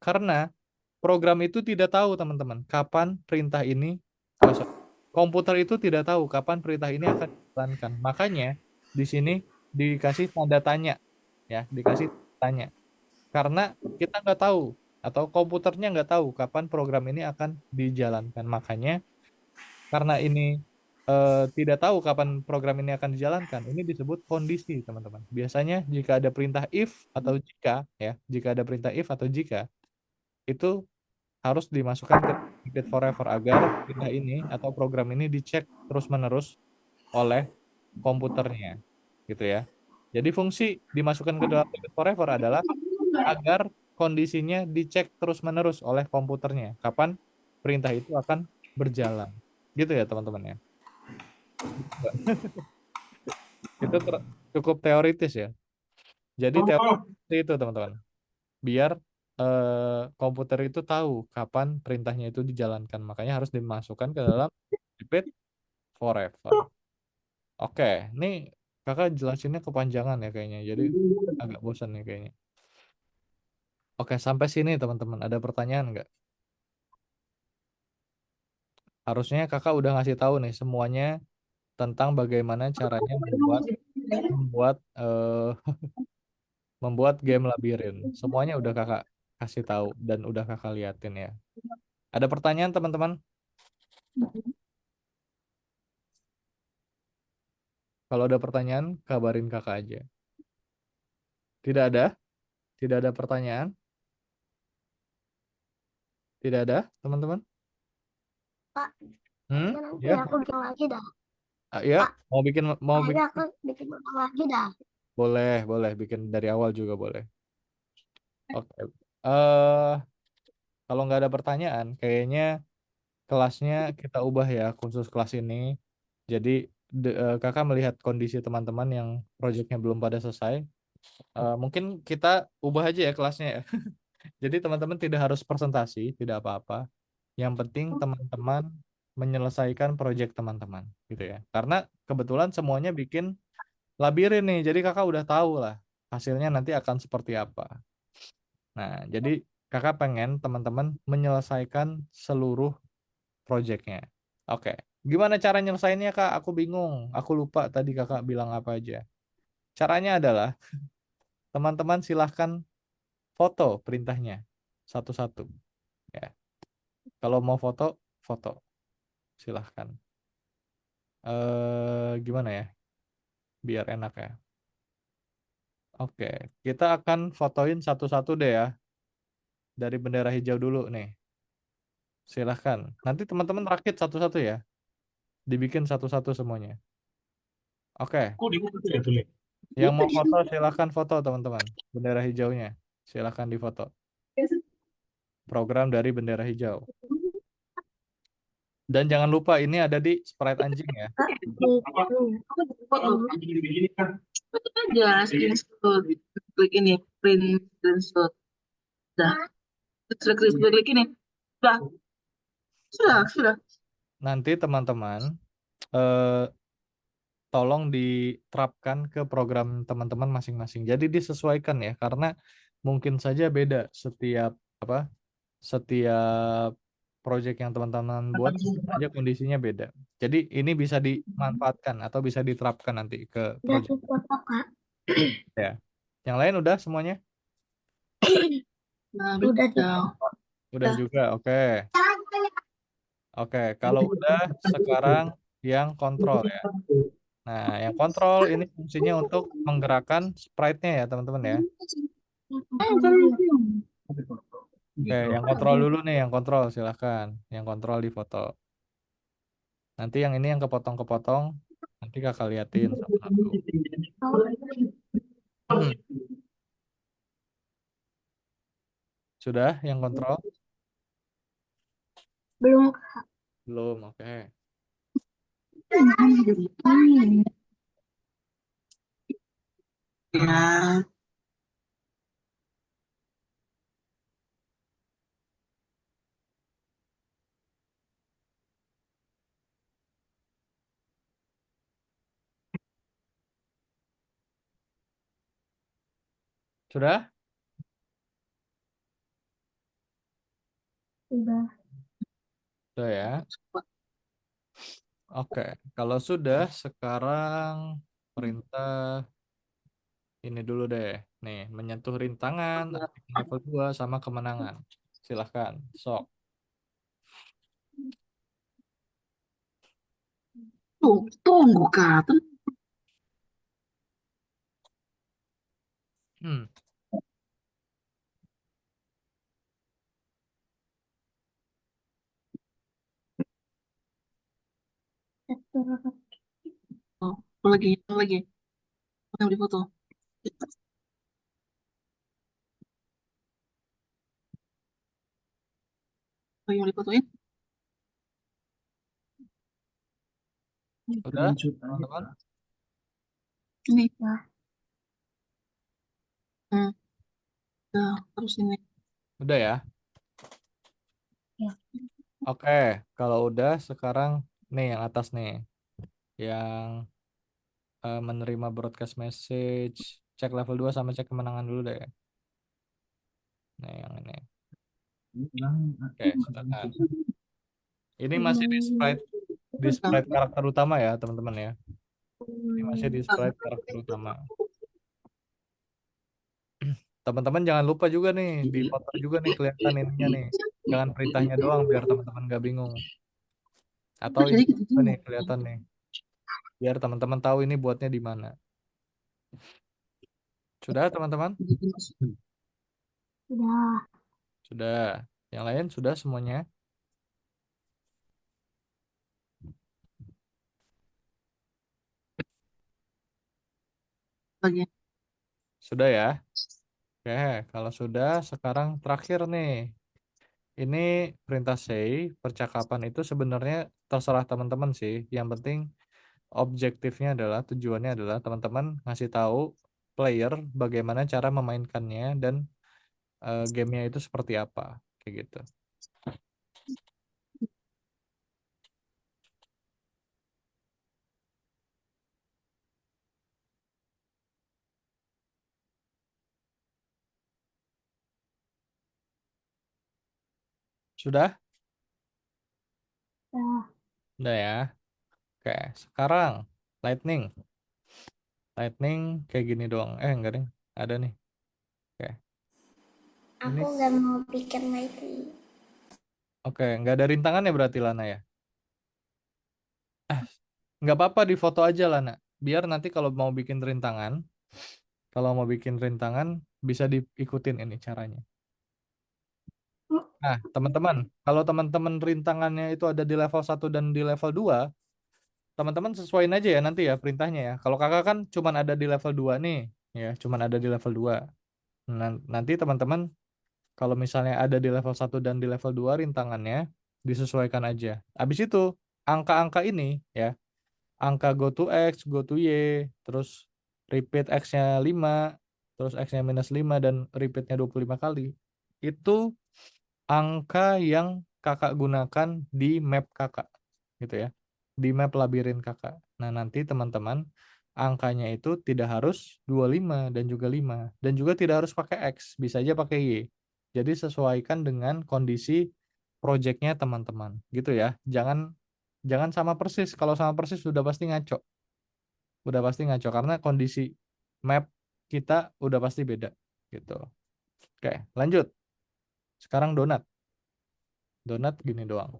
S1: Karena program itu tidak tahu, teman-teman, kapan perintah ini, komputer itu tidak tahu kapan perintah ini akan dijalankan. Makanya di sini dikasih tanda tanya, ya, dikasih tanya. Karena kita nggak tahu atau komputernya nggak tahu kapan program ini akan dijalankan. Makanya karena ini tidak tahu kapan program ini akan dijalankan, ini disebut kondisi, teman-teman. Biasanya jika ada perintah if atau jika, ya, jika ada perintah if atau jika, itu harus dimasukkan ke repeat forever agar perintah ini atau program ini dicek terus-menerus oleh komputernya, gitu ya. Jadi fungsi dimasukkan ke dalam repeat forever adalah agar kondisinya dicek terus-menerus oleh komputernya, kapan perintah itu akan berjalan. Gitu ya, teman-teman ya. Itu cukup teoritis ya. Jadi teori itu, teman-teman. Biar komputer itu tahu kapan perintahnya itu dijalankan. Makanya harus dimasukkan ke dalam repeat forever. Oke, ini kakak jelasinnya kepanjangan ya kayaknya. Jadi agak bosan nih kayaknya. Oke, sampai sini teman-teman. Ada pertanyaan nggak? Harusnya kakak udah ngasih tahu nih semuanya tentang bagaimana caranya membuat membuat game labirin. Semuanya udah kakak kasih tahu dan udah kakak liatin ya. Ada pertanyaan teman-teman? Kalau ada pertanyaan, kabarin kakak aja. Tidak ada? Tidak ada pertanyaan? Tidak ada, teman-teman?
S2: Pak,
S1: Hmm?
S2: nanti
S1: Ya,
S2: aku bikin lagi dah.
S1: ya.
S2: Pak,
S1: Mau
S2: nanti
S1: bikin
S2: aku bikin ulang lagi dah.
S1: boleh bikin dari awal juga boleh. Oke. Eh, kalau nggak ada pertanyaan, kayaknya kelasnya kita ubah ya, khusus kelas ini. Jadi kakak melihat kondisi teman-teman yang proyeknya belum pada selesai. Mungkin kita ubah aja ya kelasnya ya. Jadi teman-teman tidak harus presentasi, tidak apa-apa. Yang penting teman-teman menyelesaikan proyek teman-teman, gitu ya. Karena kebetulan semuanya bikin labirin nih, jadi kakak udah tahu lah hasilnya nanti akan seperti apa. Nah, jadi kakak pengen teman-teman menyelesaikan seluruh proyeknya. Oke, gimana cara nyelesainnya kak? Aku bingung, aku lupa tadi kakak bilang apa aja. Caranya adalah teman-teman silahkan foto perintahnya satu-satu. Ya, kalau mau foto, foto silahkan. Gimana ya? Biar enak ya. Oke, kita akan fotoin satu-satu deh ya. Dari bendera hijau dulu nih. Silahkan. Nanti teman-teman rakit satu-satu ya. Dibikin satu-satu semuanya. Oke, yang mau foto silahkan foto teman-teman. Bendera hijaunya. Silahkan difoto. Program dari bendera hijau. Dan jangan lupa ini ada di sprite anjing ya.
S5: Itu aja screenshot, klik ini print screenshot, dah, klik ini, sudah.
S1: Nanti teman-teman eh, tolong diterapkan ke program teman-teman masing-masing. Jadi disesuaikan ya, karena mungkin saja beda apa setiap project yang teman-teman buat aja kondisinya beda. Jadi ini bisa dimanfaatkan atau bisa diterapkan nanti ke
S2: Udah
S1: project
S2: foto kak.
S1: ya. Yang lain udah semuanya?
S5: Nah,
S2: Udah
S1: Udah juga. Oke. Oke, kalau udah sekarang yang kontrol ya. Nah, yang kontrol ini fungsinya untuk menggerakkan sprite-nya ya, teman-teman ya. Oke, yang kontrol dulu nih, yang kontrol silahkan. Yang kontrol di foto. Nanti yang ini yang kepotong-kepotong, nanti kakak liatin satu-satu. Sudah yang kontrol?
S2: Belum.
S1: Belum, oke.
S5: ya,
S1: Sudah?
S2: Udah.
S1: Sudah ya. Oke, kalau sudah sekarang perintah ini dulu deh. Nih, menyentuh rintangan, level 2 sama kemenangan. Silahkan, sok.
S5: Tunggu, Kak.
S1: Hmm.
S5: Oh, apa lagi. Apa yang difoto? Apa yang difotoin?
S1: Udah, teman-teman?
S5: Ini.
S2: Nah,
S5: Hmm, nah, terus ini.
S1: Udah ya?
S2: ya.
S1: Oke, kalau udah sekarang nih yang atas nih. Yang menerima broadcast message. Cek level 2 sama cek kemenangan dulu deh. Nih yang ini. Oke, silakan. Ini masih di sprite karakter utama ya, teman-teman ya. Ini masih di sprite karakter utama. Teman-teman jangan lupa juga nih, di foto juga nih kelihatan ininya nih. Jangan perintahnya doang biar teman-teman nggak bingung. Atau ini
S5: Jadi gitu
S1: juga nih kelihatan nih. Biar teman-teman tahu ini buatnya di mana. Sudah, teman-teman?
S2: Udah.
S1: Sudah. Yang lain sudah semuanya?
S5: lagi.
S1: Sudah ya? Oke, kalau sudah, sekarang terakhir nih. Ini perintah say, percakapan itu sebenarnya terserah teman-teman sih. Yang penting objektifnya adalah, tujuannya adalah teman-teman ngasih tahu player bagaimana cara memainkannya dan gamenya itu seperti apa. Kayak gitu. Sudah?
S2: Udah.
S1: Udah ya? Oke, sekarang lightning. Lightning kayak gini doang. Enggak deh. Ada nih. Oke. Ini
S2: Aku nggak mau pikir lagi.
S1: oke, nggak ada rintangannya berarti Lana ya? Nggak apa-apa di foto aja Lana. Biar nanti kalau mau bikin rintangan bisa diikutin ini caranya. Nah, teman-teman, kalau teman-teman rintangannya itu ada di level 1 dan di level 2, teman-teman sesuaiin aja ya nanti ya perintahnya ya. Kalau kakak kan cuman ada di level 2 nih, ya, cuman ada di level 2. Nanti teman-teman kalau misalnya ada di level 1 dan di level 2 rintangannya disesuaikan aja. Habis itu angka-angka ini ya, angka go to X, go to Y, terus repeat X-nya 5, terus X-nya -5 dan repeatnya 25 kali. Itu angka yang kakak gunakan di map kakak gitu ya, di map labirin kakak. Nah nanti teman-teman angkanya itu tidak harus 25 dan juga 5 dan juga tidak harus pakai X, bisa aja pakai Y. Jadi sesuaikan dengan kondisi projectnya teman-teman gitu ya, jangan jangan sama persis. Kalau sama persis udah pasti ngaco karena kondisi map kita udah pasti beda gitu. Oke, lanjut. Sekarang donat. Donat gini doang.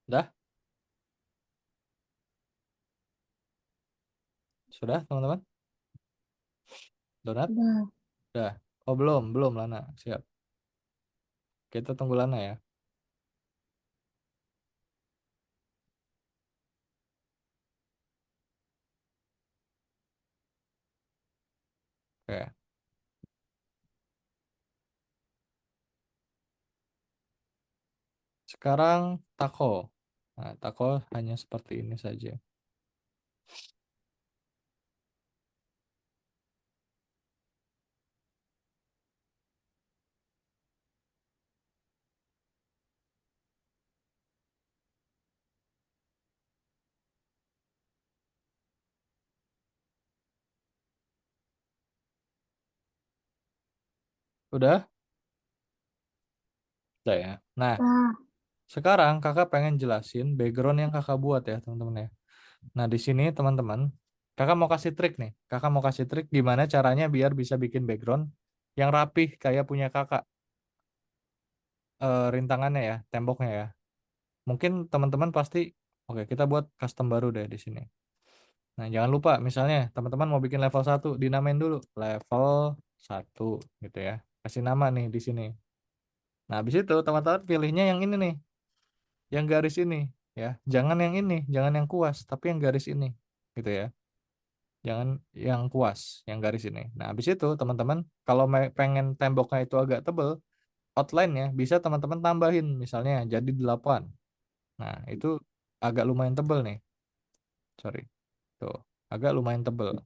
S1: Udah? Sudah, teman-teman? Donat?
S2: Udah.
S1: Udah. Oh, belum Lana. Siap. Kita tunggu Lana ya. Oke. Sekarang taco. Nah, taco hanya seperti ini saja. Udah? Udah ya. Nah,
S2: Udah.
S1: sekarang kakak pengen jelasin background yang kakak buat ya, teman-teman ya. Nah, di sini teman-teman, Kakak mau kasih trik nih. Kakak mau kasih trik gimana caranya biar bisa bikin background yang rapih kayak punya kakak. Rintangannya ya, temboknya ya. Mungkin teman-teman pasti, oke kita buat custom baru deh di sini. Nah, jangan lupa misalnya teman-teman mau bikin level 1, dinamain dulu level 1 gitu ya. Kasih nama nih di sini. Nah, habis itu teman-teman pilihnya yang ini nih, yang garis ini ya. Jangan yang ini, jangan yang kuas, tapi yang garis ini gitu ya. Jangan yang kuas, yang garis ini. Nah, habis itu teman-teman kalau pengen temboknya itu agak tebel, outline-nya bisa teman-teman tambahin misalnya jadi 8. Nah, itu agak lumayan tebel nih. Sorry. Tuh, agak lumayan tebel.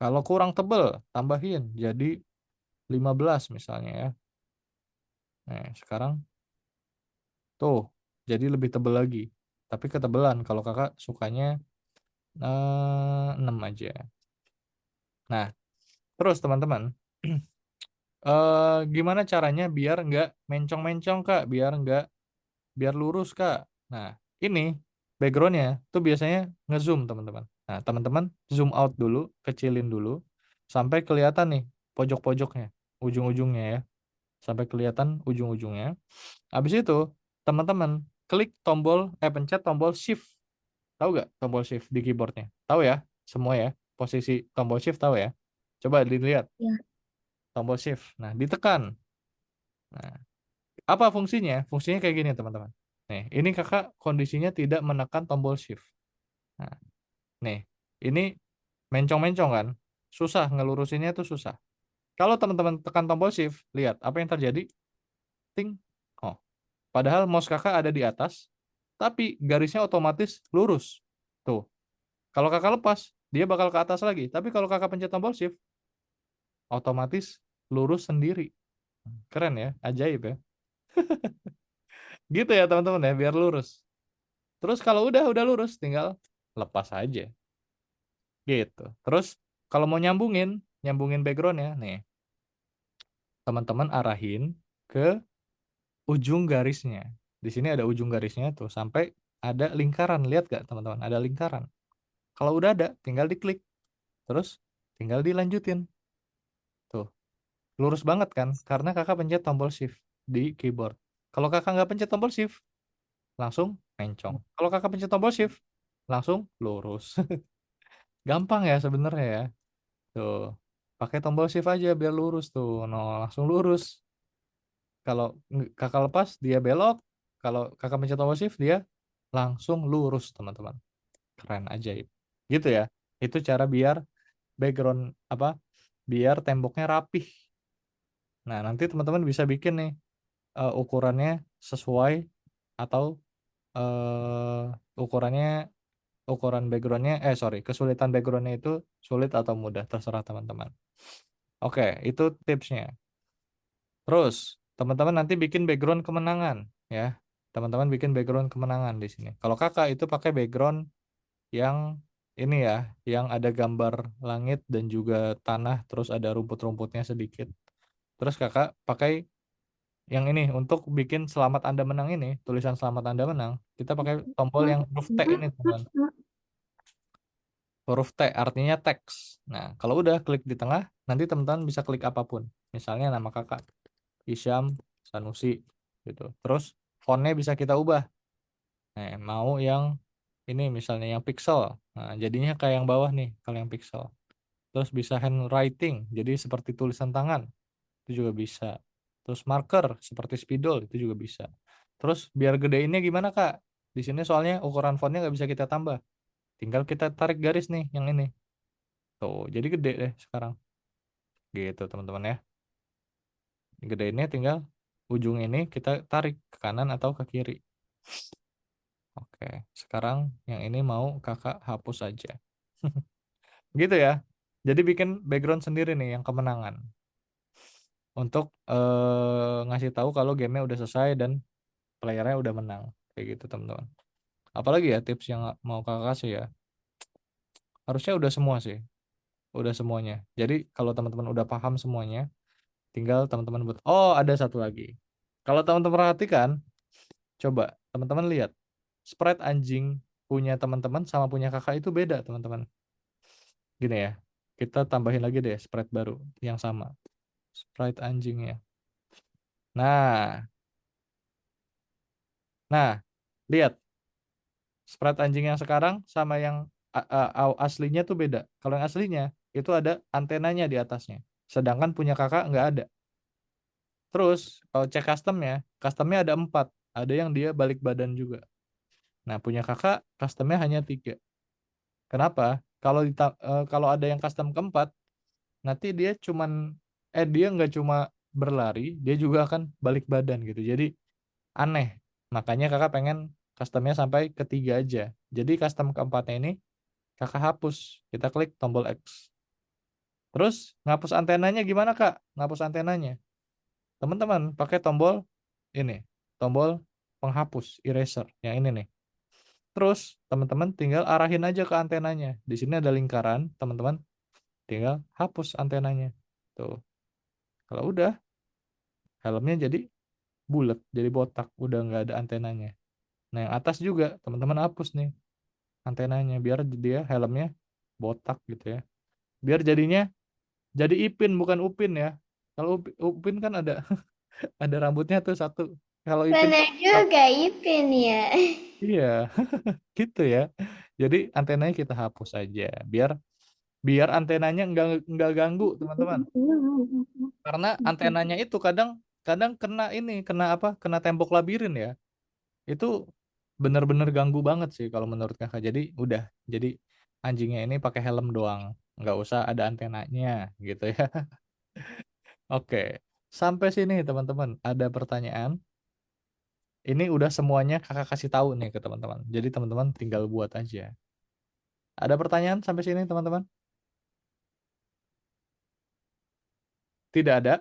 S1: Kalau kurang tebel, tambahin jadi 15 misalnya ya. Nah, sekarang tuh jadi lebih tebel lagi. Tapi ketebelan kalau kakak sukanya 6 aja. Nah, terus teman-teman, gimana caranya biar nggak mencong-mencong kak, biar lurus kak. Nah, ini backgroundnya tuh biasanya ngezoom teman-teman. Nah, teman-teman zoom out dulu, kecilin dulu sampai kelihatan nih pojok-pojoknya, ujung-ujungnya ya, sampai kelihatan ujung-ujungnya. Habis itu teman-teman klik pencet tombol shift. Tahu nggak tombol shift di keyboardnya? Tahu ya, semua ya, posisi tombol shift tahu ya. Coba dilihat
S2: Ya.
S1: tombol shift. Nah, ditekan. Nah, apa fungsinya? Fungsinya kayak gini, teman-teman. Nih, ini kakak kondisinya tidak menekan tombol shift. Nah, nih, ini mencong-mencong kan? Susah ngelurusinnya tuh susah. Kalau teman-teman tekan tombol shift, lihat apa yang terjadi? Ting. Oh, padahal mouse kakak ada di atas, tapi garisnya otomatis lurus. Tuh, kalau kakak lepas, dia bakal ke atas lagi. Tapi kalau kakak pencet tombol shift, otomatis lurus sendiri. Keren ya, ajaib ya. Gitu ya teman-teman ya, biar lurus. Terus kalau udah lurus, tinggal lepas aja. Gitu. Terus kalau mau nyambungin backgroundnya, nih teman-teman arahin ke ujung garisnya. Di sini ada ujung garisnya tuh, sampai ada lingkaran. Lihat gak teman-teman? Ada lingkaran. Kalau udah ada, tinggal diklik. Terus tinggal dilanjutin. Tuh, lurus banget kan? Karena kakak pencet tombol shift di keyboard. Kalau kakak nggak pencet tombol shift, langsung mencong. Kalau kakak pencet tombol shift, langsung lurus. Gampang ya sebenarnya ya. Tuh, pakai tombol shift aja biar lurus tuh. No, langsung lurus. Kalau kakak lepas, dia belok. Kalau kakak pencet tombol shift, dia langsung lurus, teman-teman. Keren, ajaib. Gitu ya. Itu cara biar background apa? Biar temboknya rapih. Nah, nanti teman-teman bisa bikin nih ukurannya sesuai atau ukurannya ukuran backgroundnya sorry, kesulitan backgroundnya itu sulit atau mudah, terserah teman-teman. Oke, itu tipsnya. Terus teman-teman nanti bikin background kemenangan ya. Teman-teman bikin background kemenangan di sini. Kalau kakak itu pakai background yang ini ya, yang ada gambar langit dan juga tanah, terus ada rumput-rumputnya sedikit. Terus kakak pakai yang ini untuk bikin selamat Anda menang ini, tulisan selamat Anda menang, kita pakai tombol yang huruf T ini, teman. Huruf T artinya teks. Nah, kalau udah klik di tengah, nanti teman-teman bisa klik apapun. Misalnya nama kakak, Isyam Sanusi gitu. Terus fontnya bisa kita ubah. Nah, mau yang ini misalnya yang pixel. Nah, jadinya kayak yang bawah nih kalau yang pixel. Terus bisa handwriting, jadi seperti tulisan tangan. Itu juga bisa. Terus marker seperti spidol itu juga bisa. Terus biar gedeinnya gimana Kak? Di sini soalnya ukuran fontnya nggak bisa kita tambah. Tinggal kita tarik garis nih yang ini. Tuh, jadi gede deh sekarang. Gitu teman-teman ya. Gedeinnya tinggal ujung ini kita tarik ke kanan atau ke kiri. Oke, sekarang yang ini mau kakak hapus aja. Gitu ya. Jadi bikin background sendiri nih yang kemenangan. Untuk ngasih tahu kalau gamenya udah selesai dan playernya udah menang. Kayak gitu teman-teman. Apalagi ya tips yang mau kakak kasih ya. Harusnya udah semua sih. Udah semuanya. Jadi kalau teman-teman udah paham semuanya, tinggal teman-teman buat. Oh, ada satu lagi. Kalau teman-teman perhatikan, coba teman-teman lihat. Sprite anjing punya teman-teman sama punya kakak itu beda, teman-teman. Gini ya, kita tambahin lagi deh sprite baru yang sama. Sprite anjingnya. Nah, nah, lihat sprite anjing yang sekarang sama yang aslinya tuh beda. Kalau yang aslinya itu ada antenanya di atasnya, sedangkan punya kakak nggak ada. Terus kalau cek customnya ada 4. Ada yang dia balik badan juga. Nah, punya kakak customnya hanya 3. Kenapa? Kalau ada yang custom keempat, nanti dia nggak cuma berlari, dia juga akan balik badan gitu. Jadi aneh. Makanya kakak pengen customnya sampai ketiga aja. Jadi custom keempatnya ini kakak hapus. Kita klik tombol X. Terus ngapus antenanya gimana kak? Ngapus antenanya. Teman-teman pakai tombol ini, tombol penghapus eraser yang ini nih. Terus teman-teman tinggal arahin aja ke antenanya. Di sini ada lingkaran, teman-teman tinggal hapus antenanya. Tuh. Kalau udah, helmnya jadi bulat, jadi botak, udah nggak ada antenanya. Nah, yang atas juga teman-teman hapus nih antenanya biar dia helmnya botak gitu ya. Biar jadinya jadi Ipin bukan Upin ya. Kalau Upin kan ada ada rambutnya tuh satu. Kalau Ipin
S2: Benar juga, Ipin ya.
S1: iya, gitu ya. Jadi antenanya kita hapus aja biar biar antenanya nggak ganggu teman-teman. Karena antenanya itu kadang kadang kena ini kena apa? Kena tembok labirin ya. Itu bener-bener ganggu banget sih kalau menurut kakak. Jadi udah, jadi anjingnya ini pakai helm doang, nggak usah ada antenanya gitu ya. Oke, sampai sini teman-teman. Ada pertanyaan? Ini udah semuanya kakak kasih tahu nih ke teman-teman. Jadi teman-teman tinggal buat aja. Ada pertanyaan sampai sini teman-teman? Tidak ada?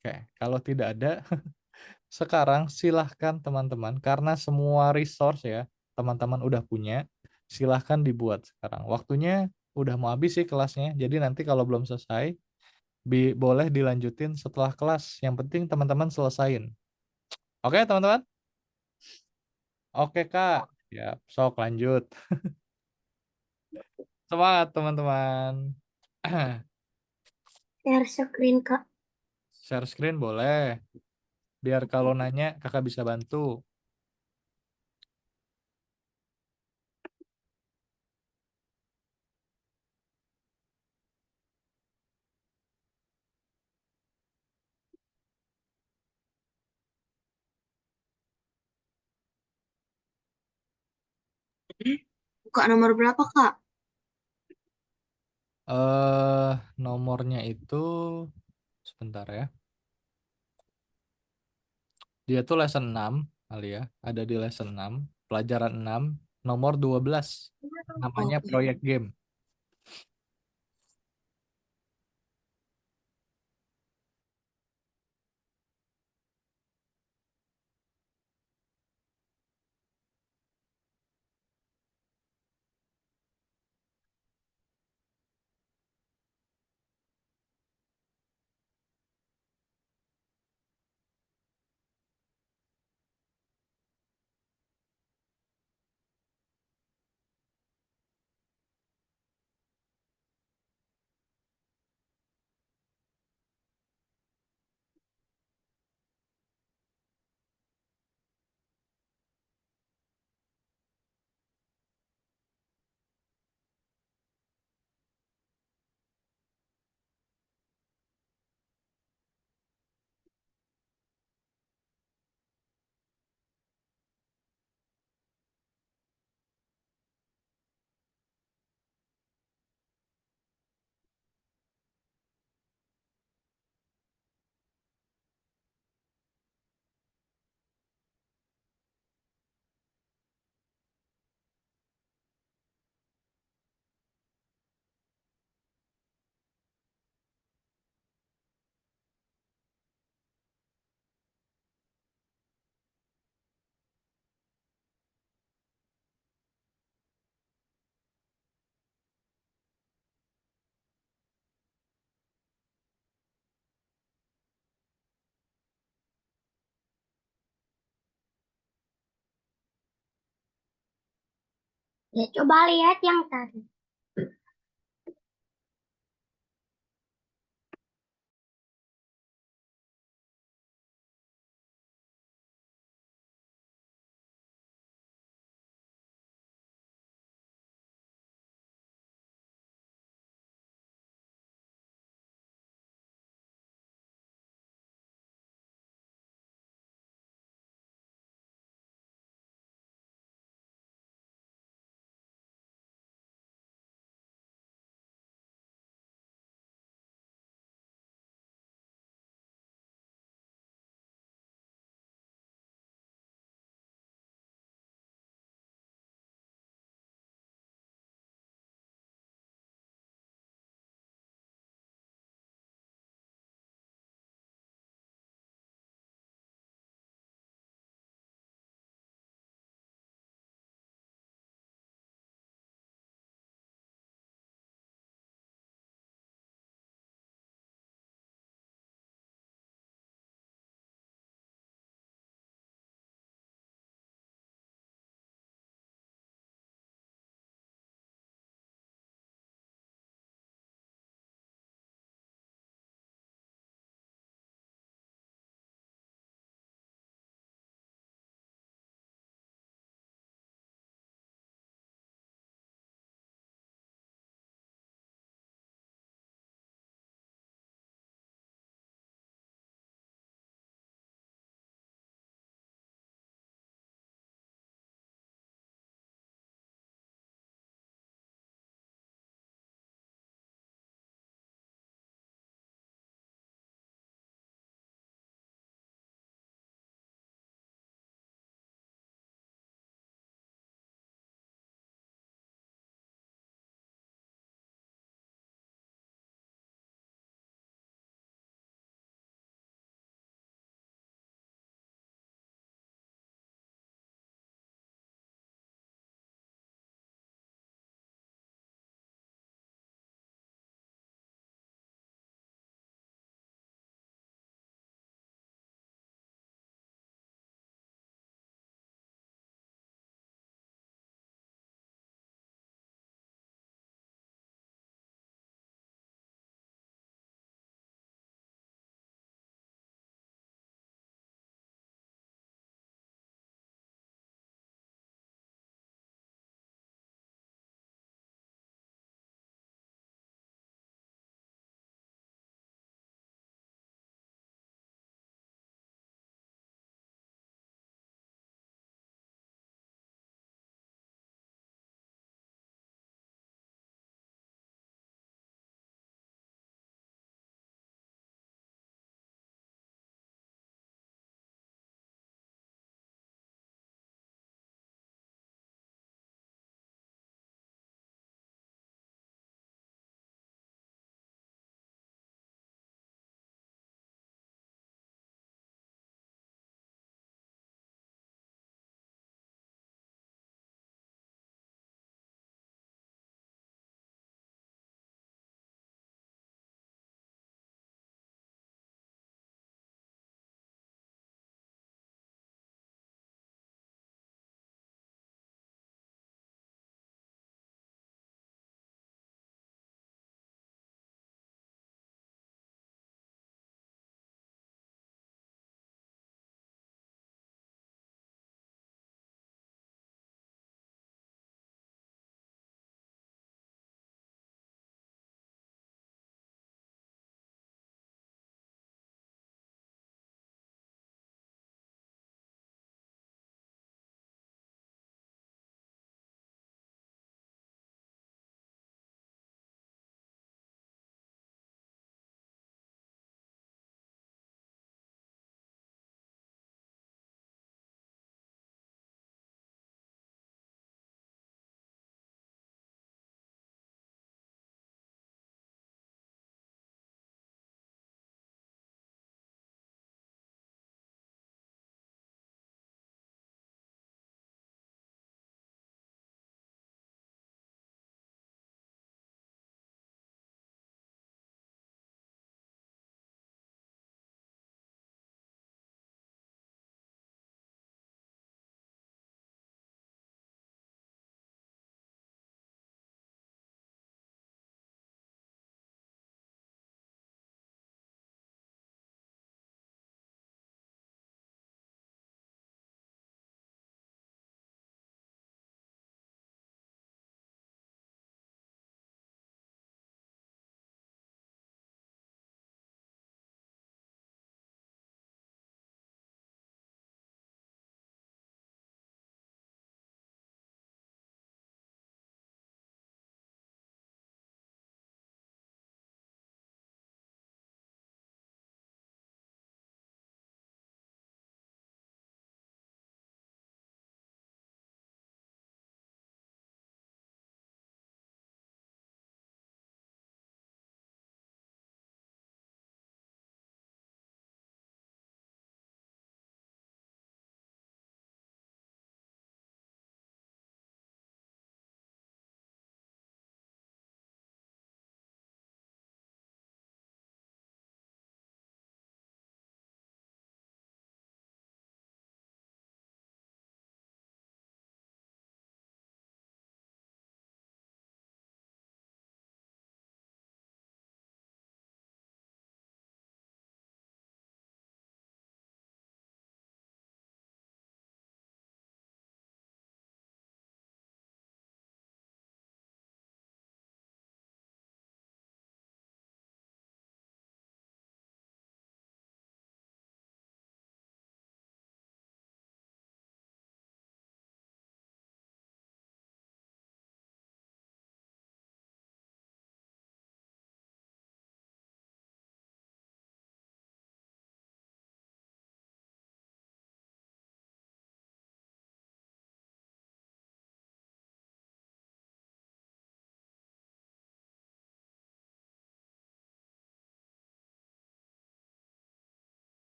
S1: Oke, kalau tidak ada, sekarang silahkan teman-teman, karena semua resource ya, teman-teman udah punya, silahkan dibuat sekarang. Waktunya udah mau habis sih kelasnya, jadi nanti kalau belum selesai, boleh dilanjutin setelah kelas. Yang penting teman-teman selesain. Oke teman-teman? Oke Kak, ya, sok lanjut. Semangat teman-teman.
S2: Share screen, Kak.
S1: Share screen boleh, biar kalau nanya kakak bisa bantu.
S5: Buka nomor berapa, Kak?
S1: Nomornya itu sebentar ya. Dia tuh lesson 6 kali ya. Ada di lesson 6 pelajaran 6 nomor 12. Namanya
S5: Oke.
S1: proyek game.
S2: Ya, coba lihat yang tadi.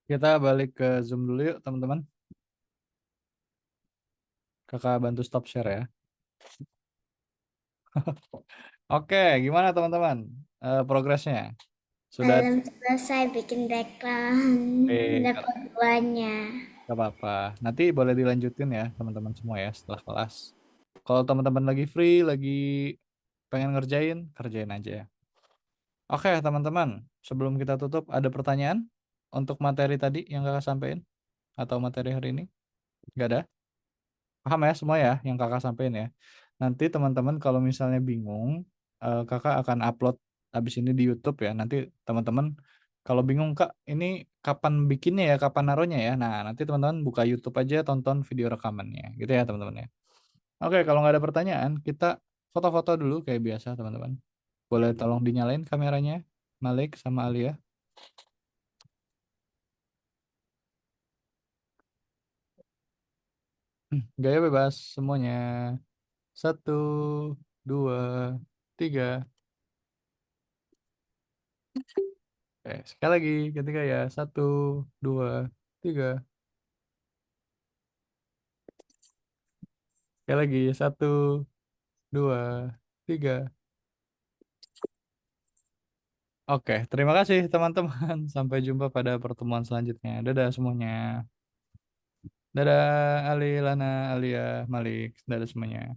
S1: Kita balik ke Zoom dulu yuk, teman-teman. Kakak bantu stop share ya. Oke, gimana teman-teman? Progresnya? Sudah
S2: Belum selesai bikin background.
S1: eh,
S2: Dapat duanya.
S1: gak apa-apa. Nanti boleh dilanjutin ya, teman-teman semua ya, setelah kelas. Kalau teman-teman lagi free, lagi pengen ngerjain, kerjain aja ya. Oke, teman-teman. Sebelum kita tutup, ada pertanyaan untuk materi tadi yang kakak sampaikan? Atau materi hari ini? Gak ada? Paham ya semua ya yang kakak sampaikan ya. Nanti teman-teman kalau misalnya bingung, kakak akan upload habis ini di YouTube ya. Nanti teman-teman kalau bingung kak, ini kapan bikinnya ya, kapan naruhnya ya. Nah nanti teman-teman buka YouTube aja, tonton video rekamannya, gitu ya teman-teman ya. Oke, kalau nggak ada pertanyaan, kita foto-foto dulu kayak biasa teman-teman. Boleh tolong dinyalain kameranya, Malik sama Alia. Gaya bebas semuanya. Satu, dua, tiga. Sekali lagi, ketika ya. Satu, dua, tiga. Sekali lagi, satu, dua, tiga. Oke, terima kasih teman-teman. Sampai jumpa pada pertemuan selanjutnya. Dadah semuanya. Dadah Ali, Lana, Alia, Malik. Dadah semuanya.